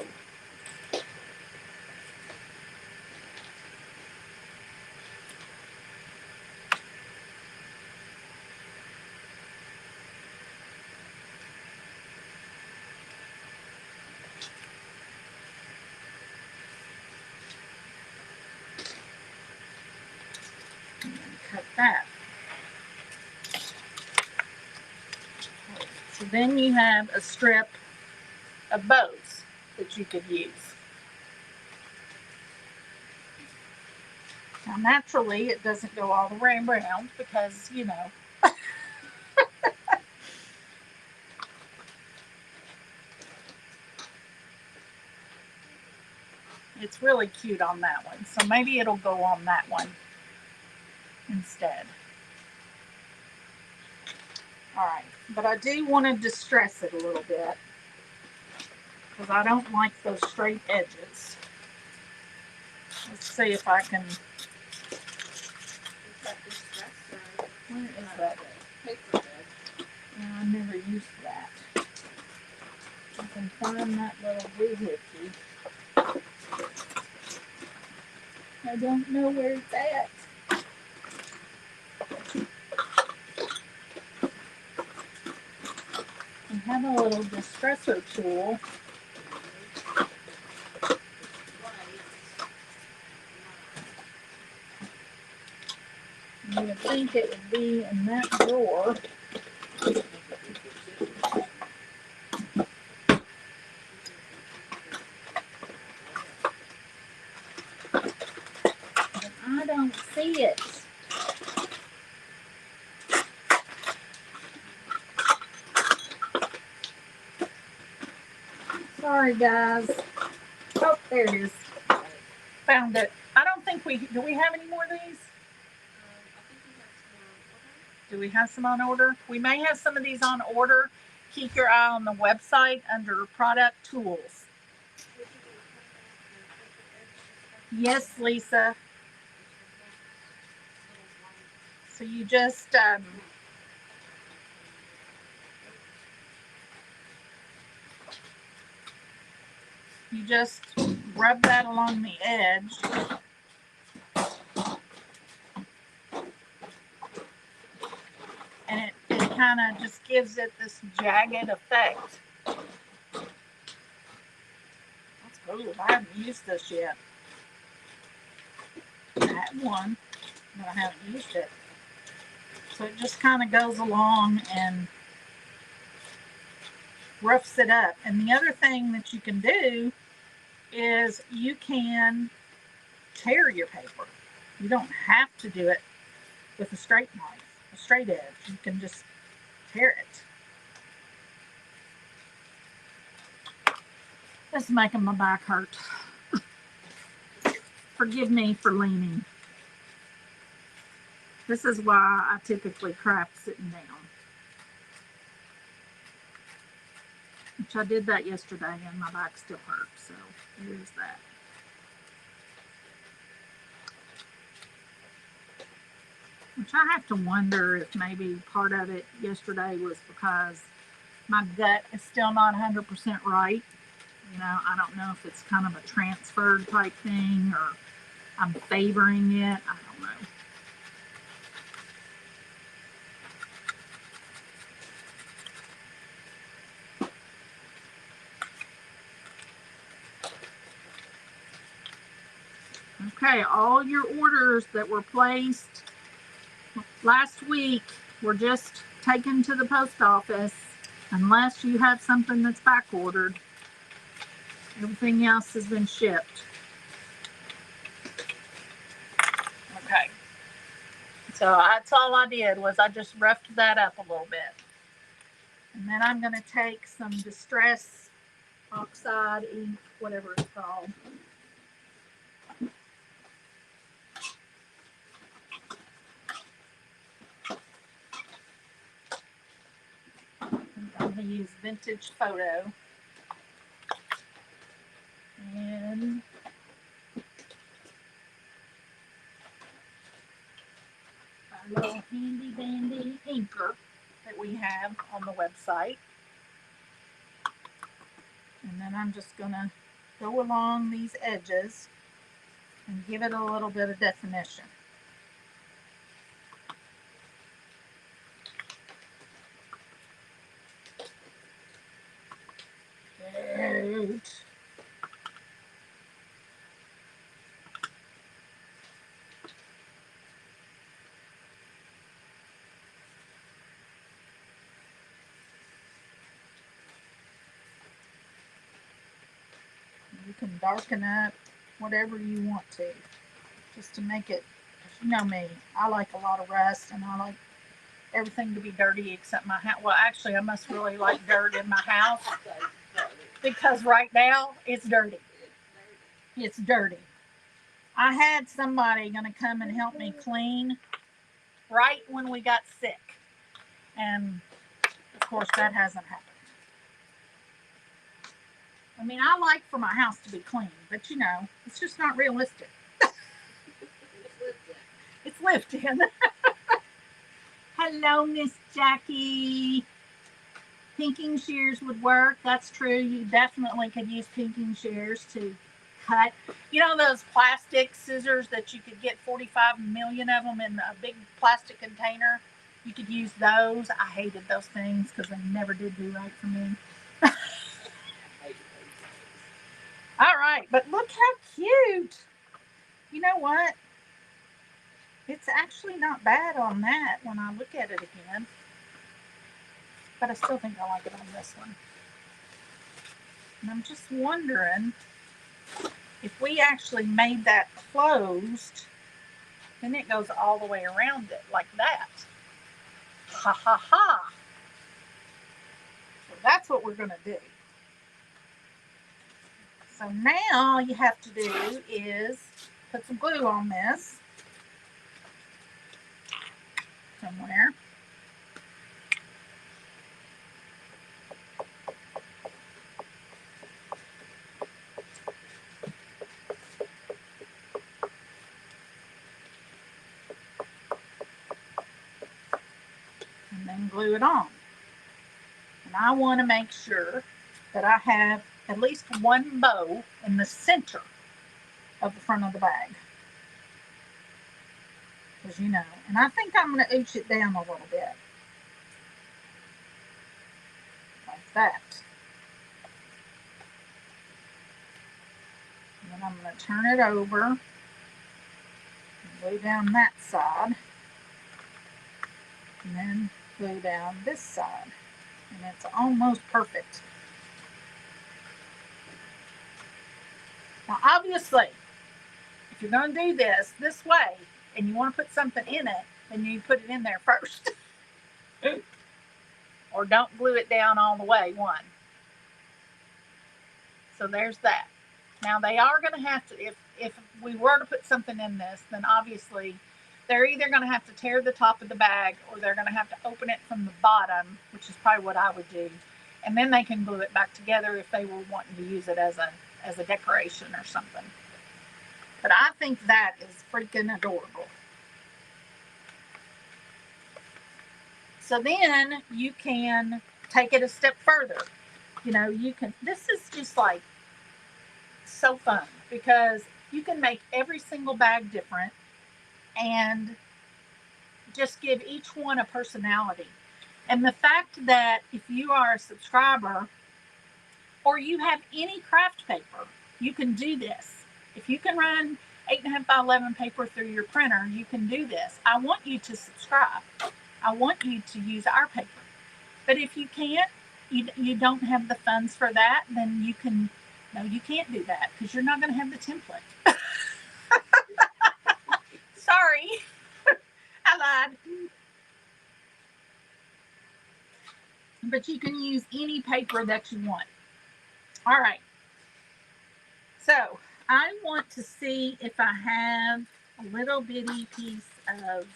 And then cut that. So then you have a strip of bows that you could use. Now naturally it doesn't go all the way around because, you know, it's really cute on that one. So maybe it'll go on that one instead. All right, but I do want to distress it a little bit because I don't like those straight edges. Let's see if I can. Where is that? paper bag. I never used that. I can find that little doohickey. I don't know where it's at. I have a little distresser tool. You would think it would be in that drawer. But I don't see it. Sorry, guys. Oh, there it is. Found it. I don't think do we have any more of these? Do we have some on order? We may have some of these on order. Keep your eye on the website under product tools. Yes, Lisa. So you just rub that along the edge. And it kind of just gives it this jagged effect. That's cool. I haven't used this yet. I had one. but I haven't used it. So it just kind of goes along and roughs it up. And the other thing that you can do is you can tear your paper. You don't have to do it with a straight knife, a straight edge. You can just tear it. This is making my back hurt. Forgive me for leaning. This is why I typically craft sitting down. Which I did that yesterday and my back still hurts, so there's that. Which I have to wonder if maybe part of it yesterday was because my gut is still not 100% right. You know, I don't know if it's kind of a transferred type thing or I'm favoring it. I don't know. Okay, all your orders that were placed last week were just taken to the post office unless you have something that's back ordered. Everything else has been shipped. Okay. So that's all I did was I just roughed that up a little bit. And then I'm going to take some Distress Oxide ink, whatever it's called. I'm going to use Vintage Photo. And our little handy dandy inker that we have on the website. And then I'm just going to go along these edges and give it a little bit of definition. Good. You can darken up whatever you want to, just to make it, you know me, I like a lot of rust and I like everything to be dirty except my house. Well, actually, I must really like dirt in my house because right now it's dirty. It's dirty. I had somebody going to come and help me clean right when we got sick. And of course, that hasn't happened. I mean, I like for my house to be clean, but you know, it's just not realistic. It's lived in. Hello, Miss Jackie. Pinking shears would work. That's true. You definitely could use pinking shears to cut. You know those plastic scissors that you could get 45 million of them in a big plastic container? You could use those. I hated those things because they never did do right for me. All right, but look how cute. You know what? It's actually not bad on that when I look at it again. But I still think I like it on this one. And I'm just wondering if we actually made that closed, then it goes all the way around it like that. Ha ha ha. So that's what we're going to do. So now all you have to do is put some glue on this somewhere. And then glue it on. And I want to make sure that I have at least one bow in the center of the front of the bag. As you know. And I think I'm going to ooch it down a little bit. Like that. And then I'm going to turn it over. glue down that side, and then glue down this side, and it's almost perfect. Now, obviously, if you're going to do this way, and you want to put something in it, then you put it in there first. Or don't glue it down all the way, one. So there's that. Now they are going to have to, if we were to put something in this, then obviously they're either going to have to tear the top of the bag, or they're going to have to open it from the bottom, which is probably what I would do. And then they can glue it back together if they were wanting to use it as a decoration or something. But I think that is freaking adorable. So then you can take it a step further. You know, this is just like so fun, because you can make every single bag different and just give each one a personality. And the fact that if you are a subscriber or you have any craft paper, you can do this. If you can run 8.5 by 11 paper through your printer, you can do this. I want you to subscribe. I want you to use our paper. But if you can't, you don't have the funds for that, then you can't do that, because you're not going to have the template. Sorry. I lied. But you can use any paper that you want. All right. So I want to see if I have a little bitty piece of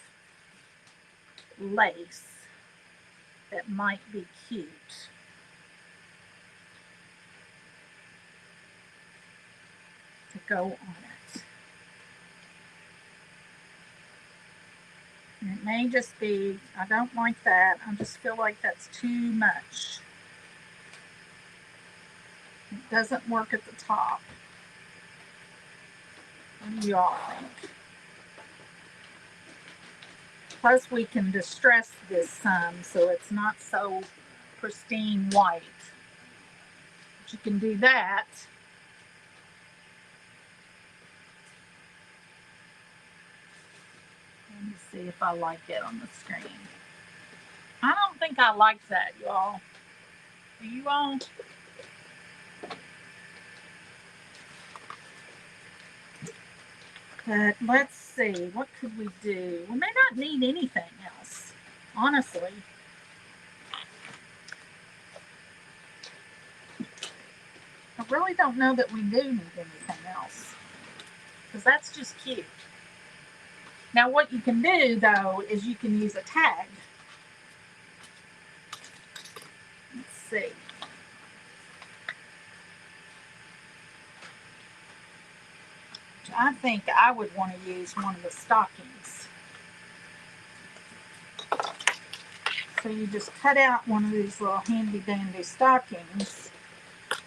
lace that might be cute. To go on it. And it may just be, I don't like that. I just feel like that's too much. It doesn't work at the top. What do you all think? Plus we can distress this some so it's not so pristine white. But you can do that. Let me see if I like it on the screen. I don't think I like that, y'all. Do you all? But let's see, what could we do? We may not need anything else, honestly. I really don't know that we do need anything else, because that's just cute. Now what you can do, though, is you can use a tag. Let's see. I think I would want to use one of the stockings. So you just cut out one of these little handy dandy stockings.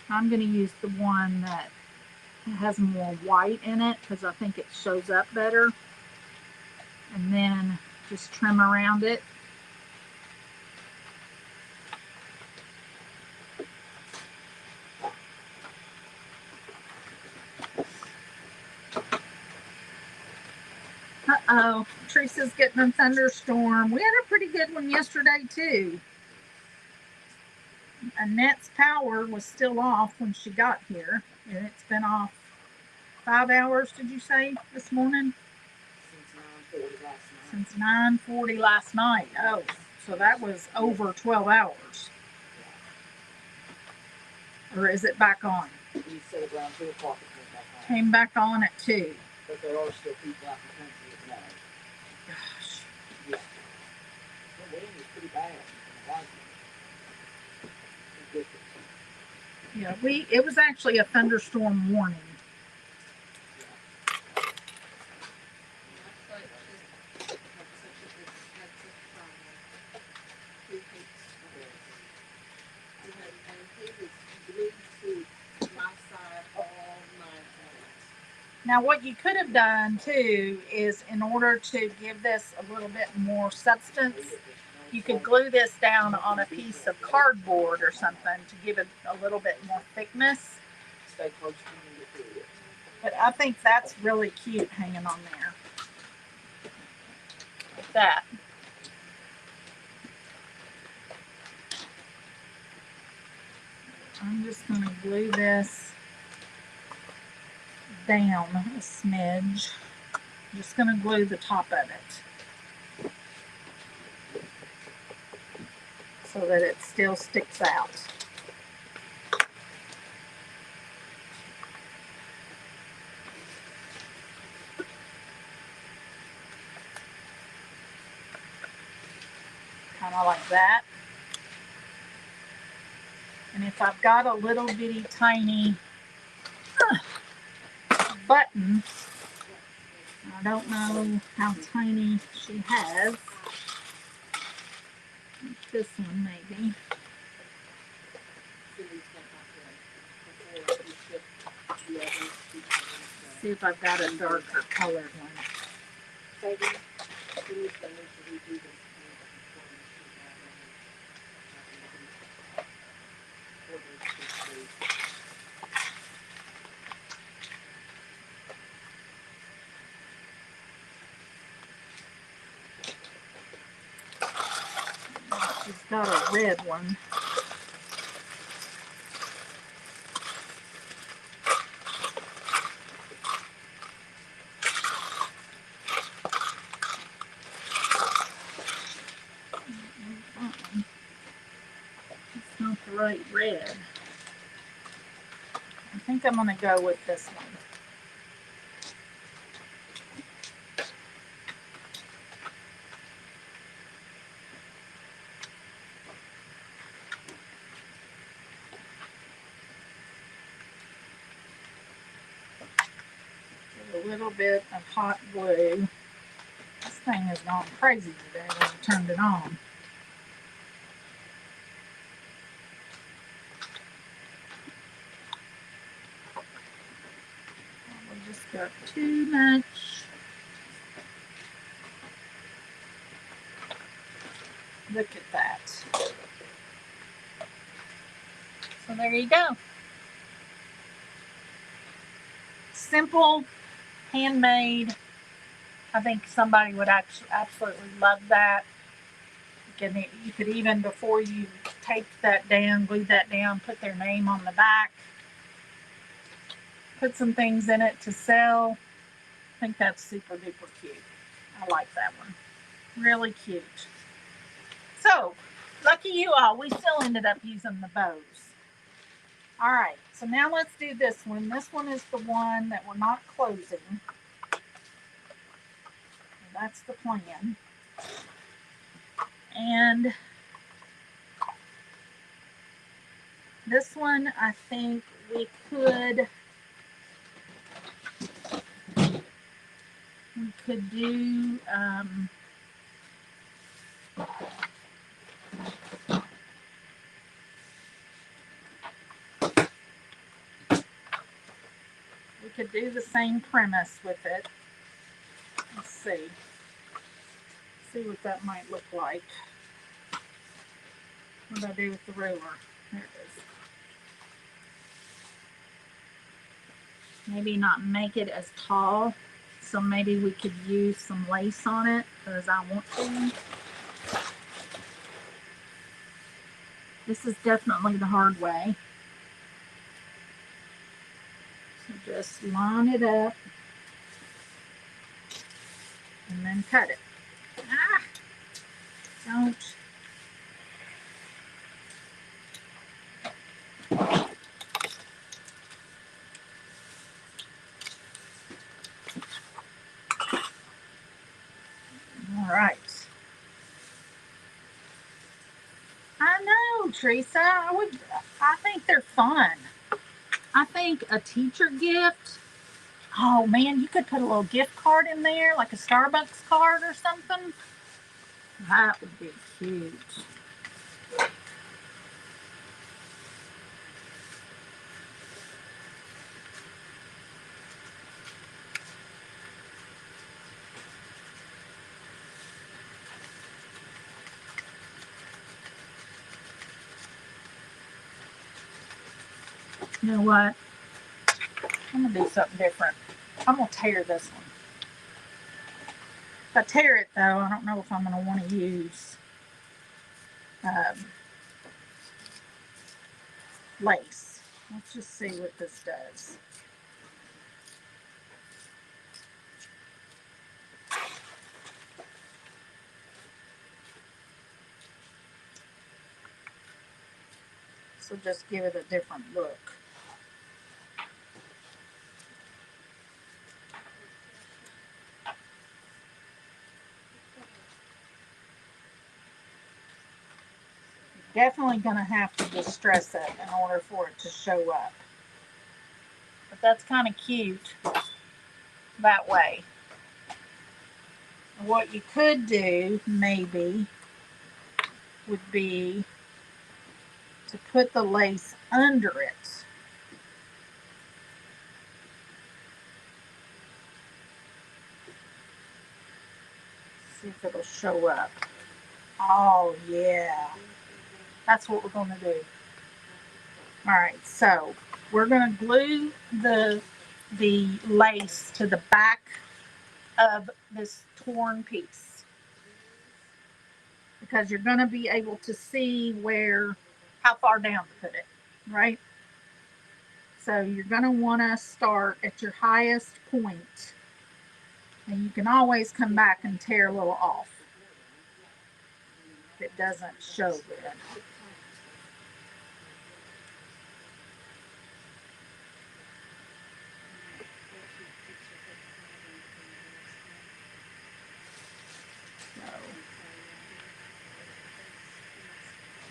I'm going to use the one that has more white in it, because I think it shows up better. And then just trim around it. Uh-oh, Teresa's getting a thunderstorm. We had a pretty good one yesterday, too. Annette's power was still off when she got here, and it's been off 5 hours, did you say, this morning? Since 9:40 last night. Oh, so that was over 12 hours. Or is it back on? You said around 2 o'clock it Came back on at 2. but there are still people out in the country at night. Gosh. Yeah. The wind is pretty bad. Yeah, it was actually a thunderstorm warning. Now what you could have done too is, in order to give this a little bit more substance, you could glue this down on a piece of cardboard or something to give it a little bit more thickness. Stay close to me. But I think that's really cute hanging on there. like that. I'm just going to glue this down a smidge. I'm just going to glue the top of it so that it still sticks out. Kind of like that. And if I've got a little bitty tiny button, I don't know how tiny she has. This one maybe. See if I've got a darker colored one. She's got a red one. It's not the right red. I think I'm going to go with this one. A little bit of hot glue. This thing has gone crazy today when I turned it on. We just got too much. Look at that. So there you go. Simple, handmade. I think somebody would actually absolutely love that. You could even, before you tape that down, glue that down, put their name on the back. Put some things in it to sell. I think that's super duper cute. I like that one. Really cute. So, lucky you all, we still ended up using the bows. All right, so now let's do this one. This one is the one that we're not closing. That's the plan. And this one, I think we could do the same premise with it. Let's see what that might look like. What do I do with the ruler? There it is. Maybe not make it as tall, so maybe we could use some lace on it because I want to. This is definitely the hard way. So just line it up and then cut it. Ah, don't. All right. I know, Teresa. I think they're fun. I think a teacher gift. Oh man, you could put a little gift card in there, like a Starbucks card or something. That would be cute. You know what? I'm gonna do something different. I'm gonna tear this one. If I tear it though, I don't know if I'm going to want to use lace. Let's just see what this does. So just give it a different look. Definitely going to have to distress it in order for it to show up. But that's kind of cute that way. What you could do maybe would be to put the lace under it. See if it'll show up. Oh yeah, that's what we're going to do. All right, so we're going to glue the lace to the back of this torn piece because you're going to be able to see how far down to put it, right? So you're going to want to start at your highest point, and you can always come back and tear a little off if it doesn't show good.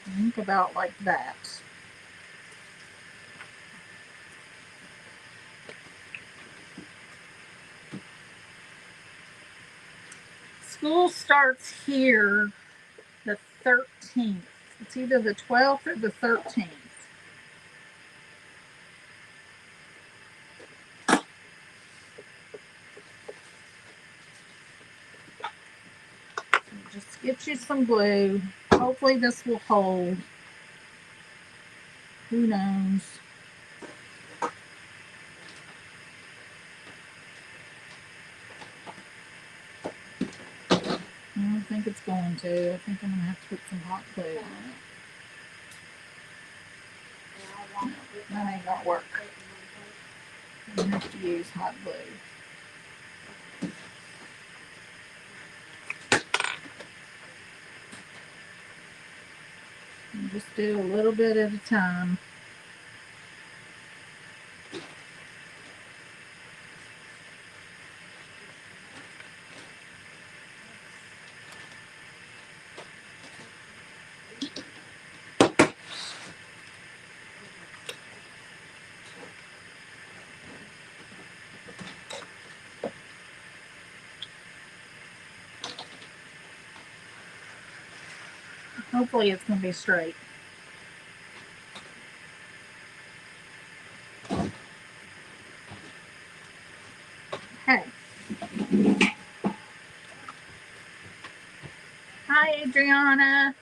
So think about like that. School starts here the 13th. It's either the 12th or the 13th. Just get you some glue. Hopefully this will hold. Who knows? I don't think it's going to. I think I'm going to have to put some hot glue on it. No, that ain't going to work. I'm going to have to use hot glue. And just do a little bit at a time. Hopefully it's going to be straight. Okay. Hi, Adriana.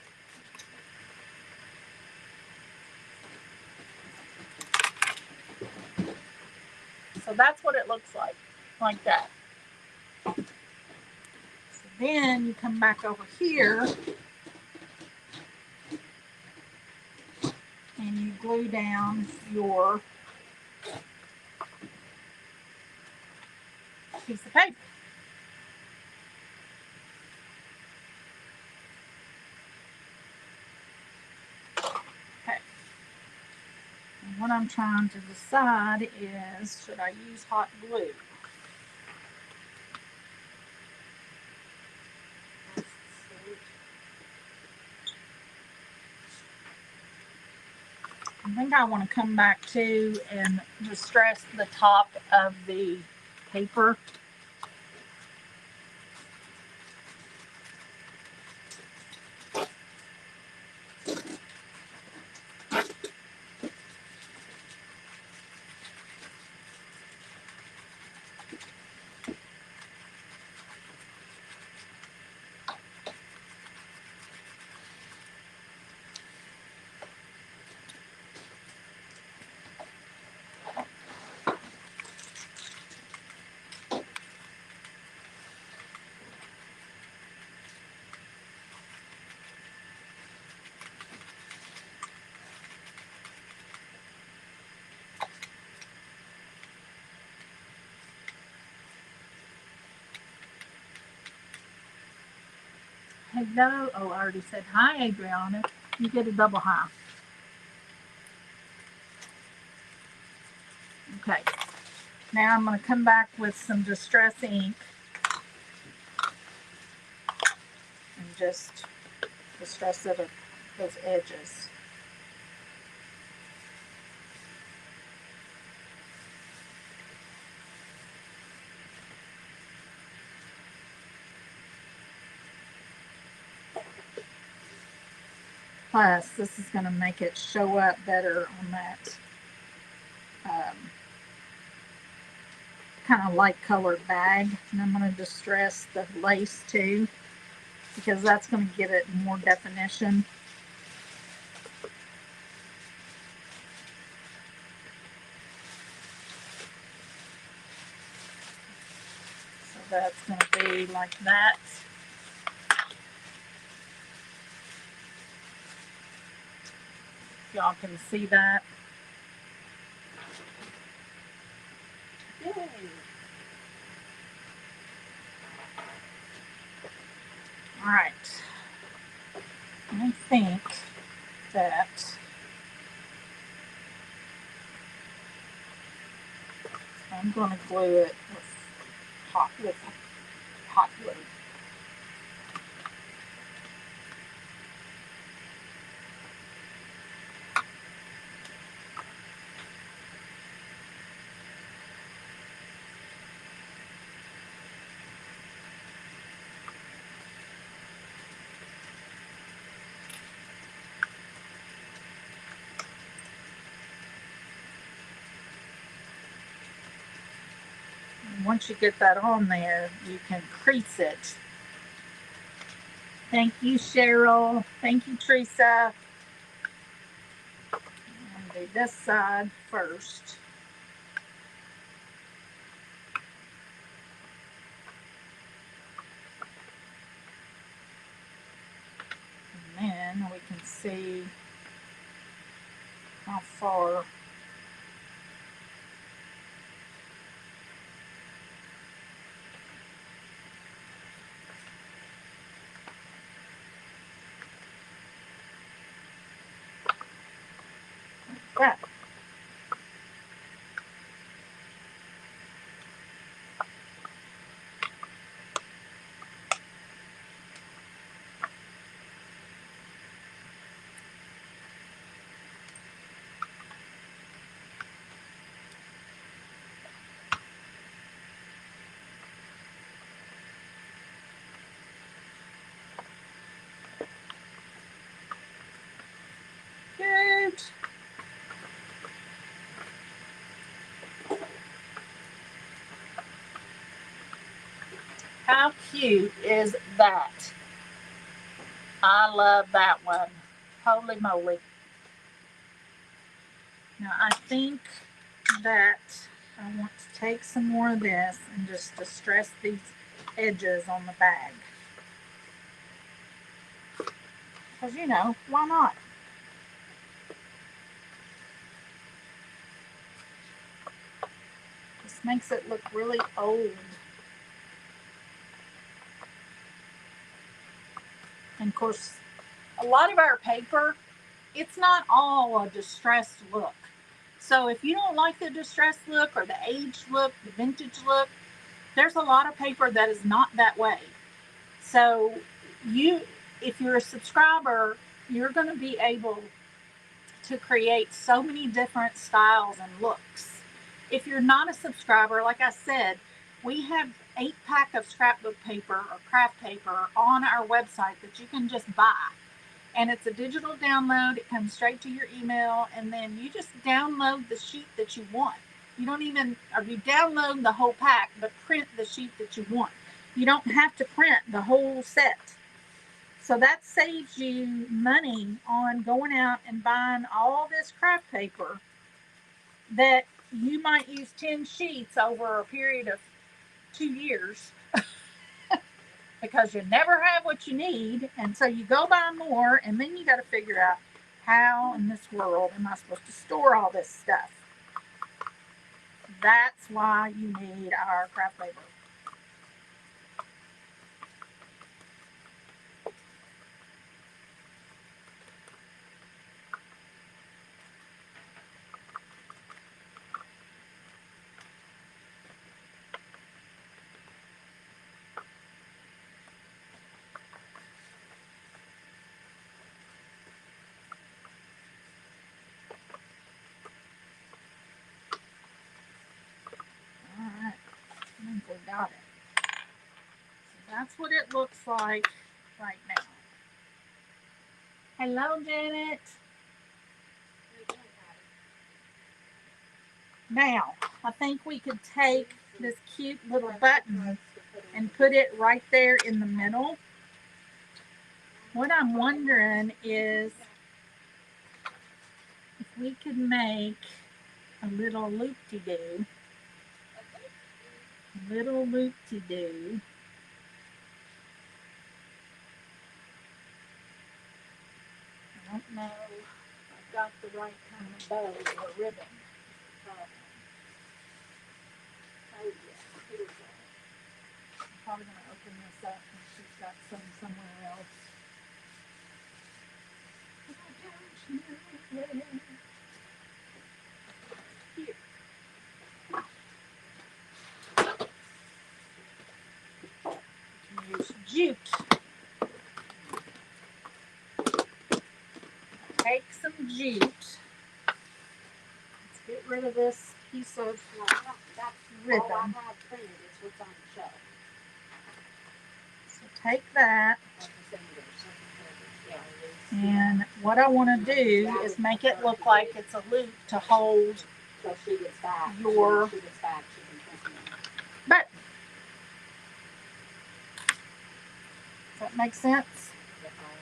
So that's what it looks like that. So then you come back over here and you glue down your piece of paper. Okay. And what I'm trying to decide is, should I use hot glue? I think I want to come back to and distress the top of the paper. Hello. Oh, I already said hi, Adriana. You get a double hi. Okay. Now I'm going to come back with some Distress ink and just distress it at those edges. Plus, this is going to make it show up better on that kind of light colored bag. And I'm going to distress the lace too, because that's going to give it more definition. So that's going to be like that. Y'all can see that. Yay. All right. I think that I'm going to glue it with hot glue. Once you get that on there, you can crease it. Thank you, Cheryl. Thank you, Teresa. I'm going to do this side first. And then we can see how far that. Good. How cute is that? I love that one. Holy moly. Now I think that I want to take some more of this and just distress these edges on the bag. Because, you know, why not? This makes it look really old. And of course, a lot of our paper, it's not all a distressed look. So if you don't like the distressed look or the aged look, the vintage look, there's a lot of paper that is not that way. So if you're a subscriber, you're going to be able to create so many different styles and looks. If you're not a subscriber, like I said, we have 8-pack of scrapbook paper or craft paper on our website that you can just buy. And it's a digital download. It comes straight to your email, and then you just download the sheet that you want. You don't even, or you download the whole pack, but print the sheet that you want. You don't have to print the whole set. So that saves you money on going out and buying all this craft paper that you might use 10 sheets over a period of 2 years because you never have what you need. And so you go buy more, and then you got to figure out how in this world am I supposed to store all this stuff. That's why you need our craft paper. that's what it looks like right now. Hello, Janet. Now, I think we could take this cute little button and put it right there in the middle. What I'm wondering is if we could make a little loop-de-doo. Little loop-de-doo. I don't know if I've got the right kind of bow or ribbon. Oh yeah, here we go. I'm probably going to open this up and she's got some somewhere else. Here. You can use jute. Take some jute. Let's get rid of this piece of ribbon. All I have printed is what's on the shelf. So take that. And what I want to do is make it look like it's a loop to hold So she gets back. your She gets back. She can print it. button. Does that make sense? Get all of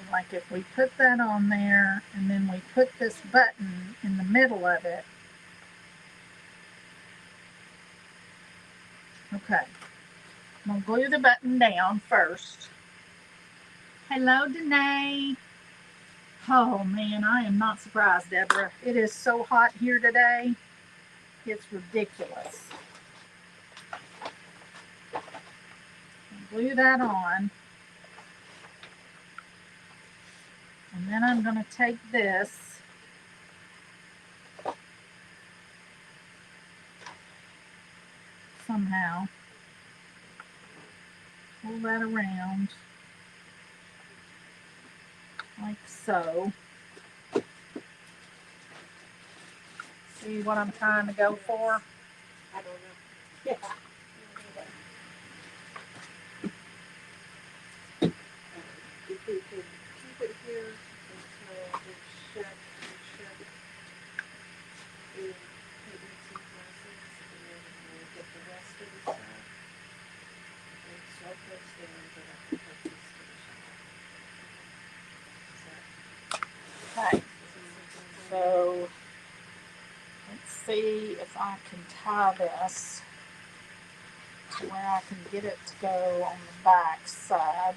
that. Like if we put that on there and then we put this button in the middle of it. Okay. I'm going to glue the button down first. Hello, Danae. Oh man, I am not surprised, Deborah. It is so hot here today. It's ridiculous. Glue that on. And then I'm going to take this somehow, pull that around like so. See what I'm trying to go for? I don't know. Yeah. You can keep it here until it's shut in pregnancy classes, and then we'll get the rest of the stuff and swap those down to the purchase to the shop. Okay, so let's see if I can tie this to where I can get it to go on the back side.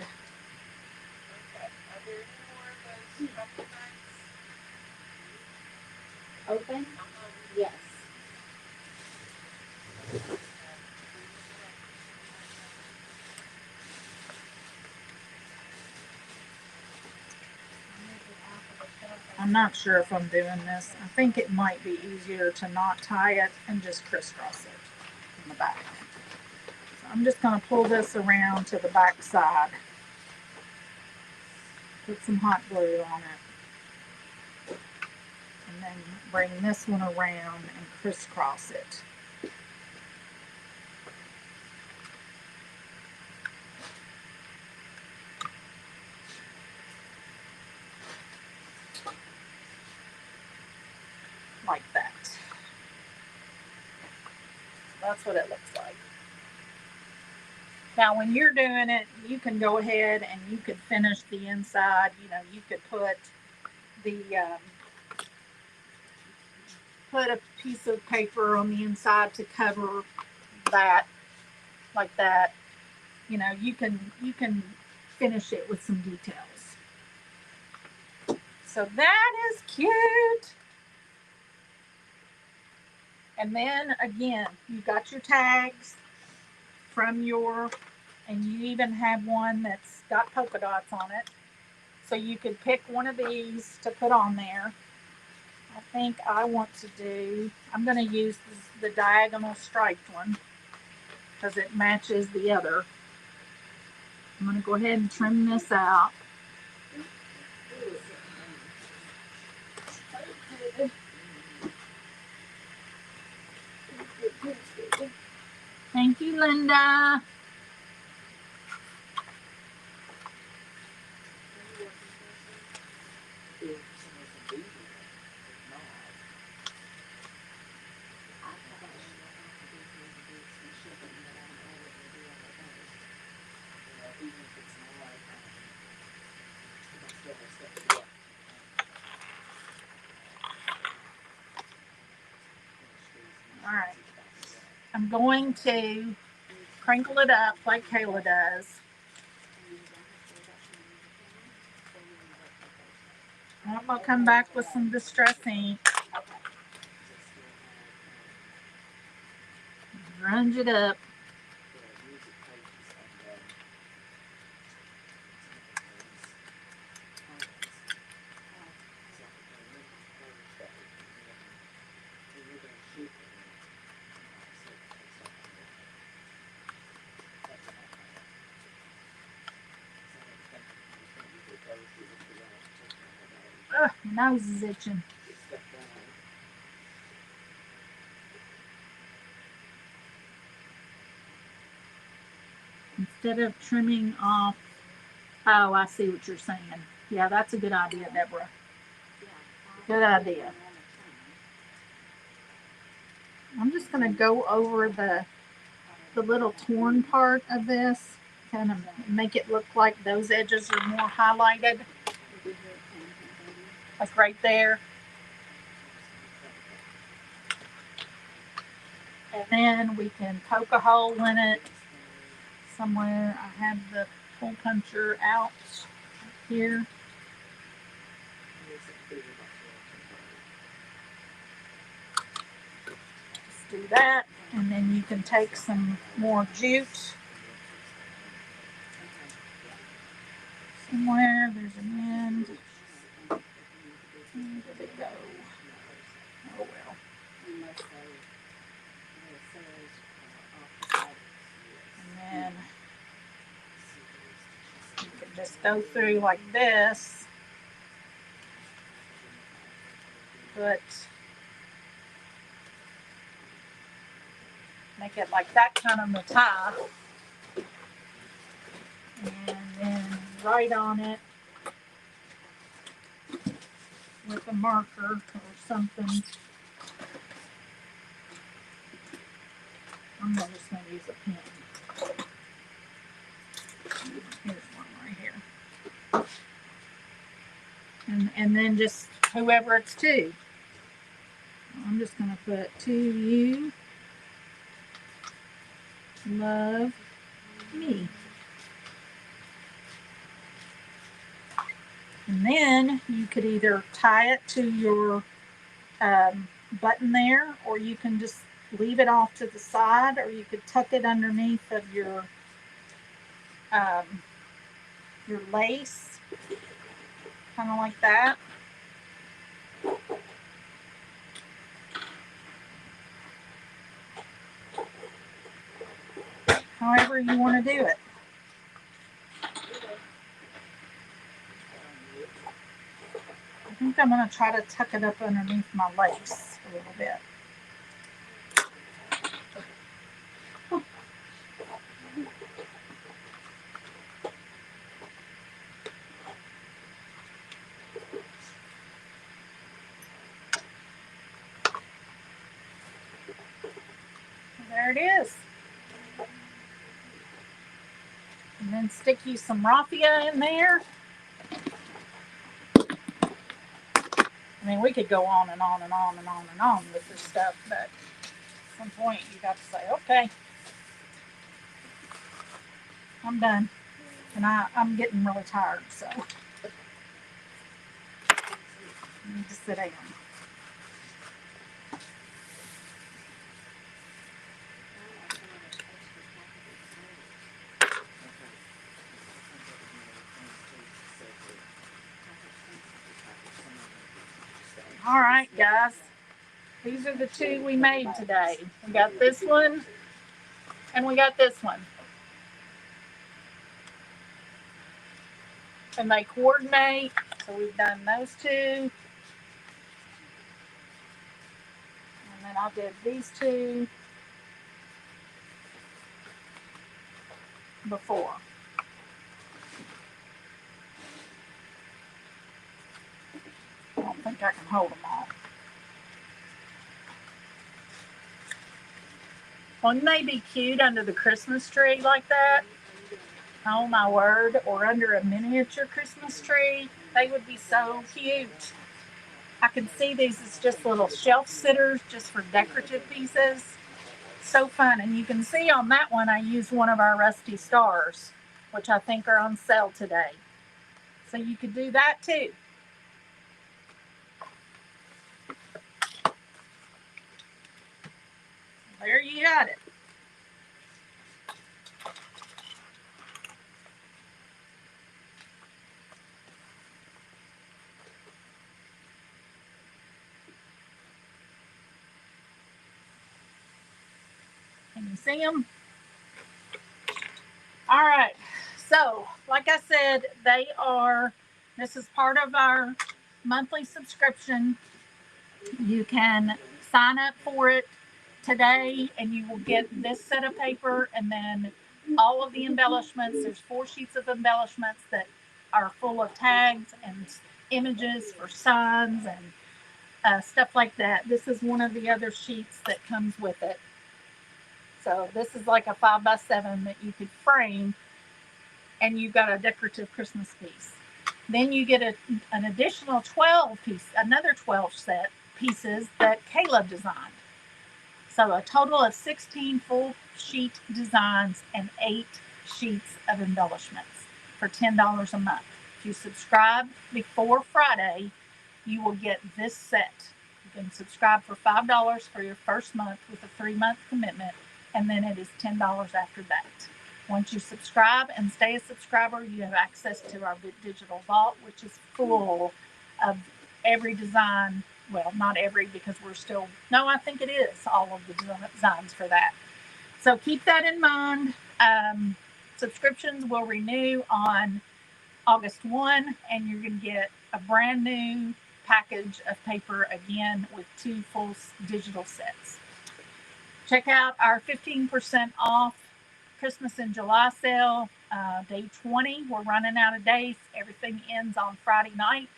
Okay. Are there any more of those truffle bags? Open? Yes. I'm not sure if I'm doing this. I think it might be easier to not tie it and just crisscross it in the back. So I'm just going to pull this around to the back side. Put some hot glue on it. And then bring this one around and crisscross it. Like that. That's what it looks like. Now, when you're doing it, you can go ahead and you could finish the inside. You know, you could put the put a piece of paper on the inside to cover that, like that. You know, you can finish it with some details. So that is cute. And then again, you got your tags from your, and you even have one that's got polka dots on it. So you could pick one of these to put on there. I think I want to do, I'm going to use the diagonal striped one because it matches the other. I'm going to go ahead and trim this out. Linda. If someone's in danger, if not, you know, even if it's not, you can still have stuff to do. All right. I'm going to crinkle it up like Kayla does. I'll come back with some distress ink. Grunge it up. Ugh, my nose is itching. Instead of trimming off, oh, I see what you're saying. Yeah, that's a good idea, Deborah. Good idea. I'm just going to go over the little torn part of this, kind of make it look like those edges are more highlighted, like right there. And then we can poke a hole in it somewhere. I have the hole puncher out here. Just do that, and then you can take some more jute. Somewhere there's an end. Where did it go? Oh well. And then you can just go through like this. Make it like that kind of a tie. And then write on it with a marker or something. I'm just going to use a pen. Here's one right here. And then just whoever it's to. I'm just going to put to you. Love me. And then you could either tie it to your button there, or you can just leave it off to the side, or you could tuck it underneath of your lace, kind of like that. However you want to do it. I think I'm going to try to tuck it up underneath my lace a little bit. There it is. And then stick you some raffia in there. I mean, we could go on and on and on and on and on with this stuff, but at some point you got to say, okay, I'm done. And I'm getting really tired, so I need to sit down. All right, guys. These are the two we made today. We got this one and we got this one. And they coordinate. So we've done those two. And then I did these two. before. I don't think I can hold them all. One may be cute under the Christmas tree like that. Oh my word. Or under a miniature Christmas tree. They would be so cute. I can see these as just little shelf sitters just for decorative pieces. So fun. And you can see on that one I used one of our rusty stars, which I think are on sale today. So you could do that too. There you got it. Can you see them? All right. So, like I said, this is part of our monthly subscription. You can sign up for it today and you will get this set of paper and then all of the embellishments. There's 4 sheets of embellishments that are full of tags and images for signs and stuff like that. This is one of the other sheets that comes with it. So this is like a 5x7 that you could frame and you've got a decorative Christmas piece. Then you get an additional 12 piece, another 12 set pieces that Caleb designed. So a total of 16 full sheet designs and 8 sheets of embellishments for $10 a month. If you subscribe before Friday, you will get this set. You can subscribe for $5 for your first month with a 3-month commitment, and then it is $10 after that. Once you subscribe and stay a subscriber, you have access to our digital vault, which is full of every design. Well, not every, because I think it is all of the designs for that. So keep that in mind. Subscriptions will renew on August 1, and you're going to get a brand new package of paper again with 2 full digital sets. Check out our 15% off Christmas in July sale, day 20. We're running out of days. Everything ends on Friday night.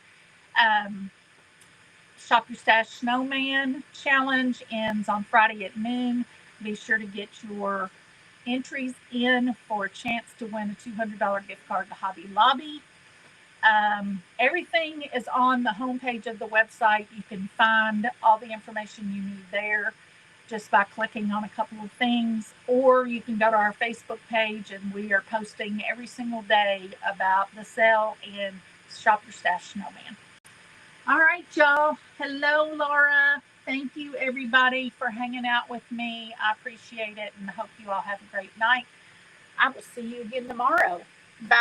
Shop Your Stash Snowman Challenge ends on Friday at noon. Be sure to get your entries in for a chance to win a $200 gift card to Hobby Lobby. Everything is on the homepage of the website. You can find all the information you need there just by clicking on a couple of things, or you can go to our Facebook page and we are posting every single day about the sale and Shop Your Stash Snowman. All right, y'all. Hello, Laura. Thank you, everybody, for hanging out with me. I appreciate it and hope you all have a great night. I will see you again tomorrow. Bye.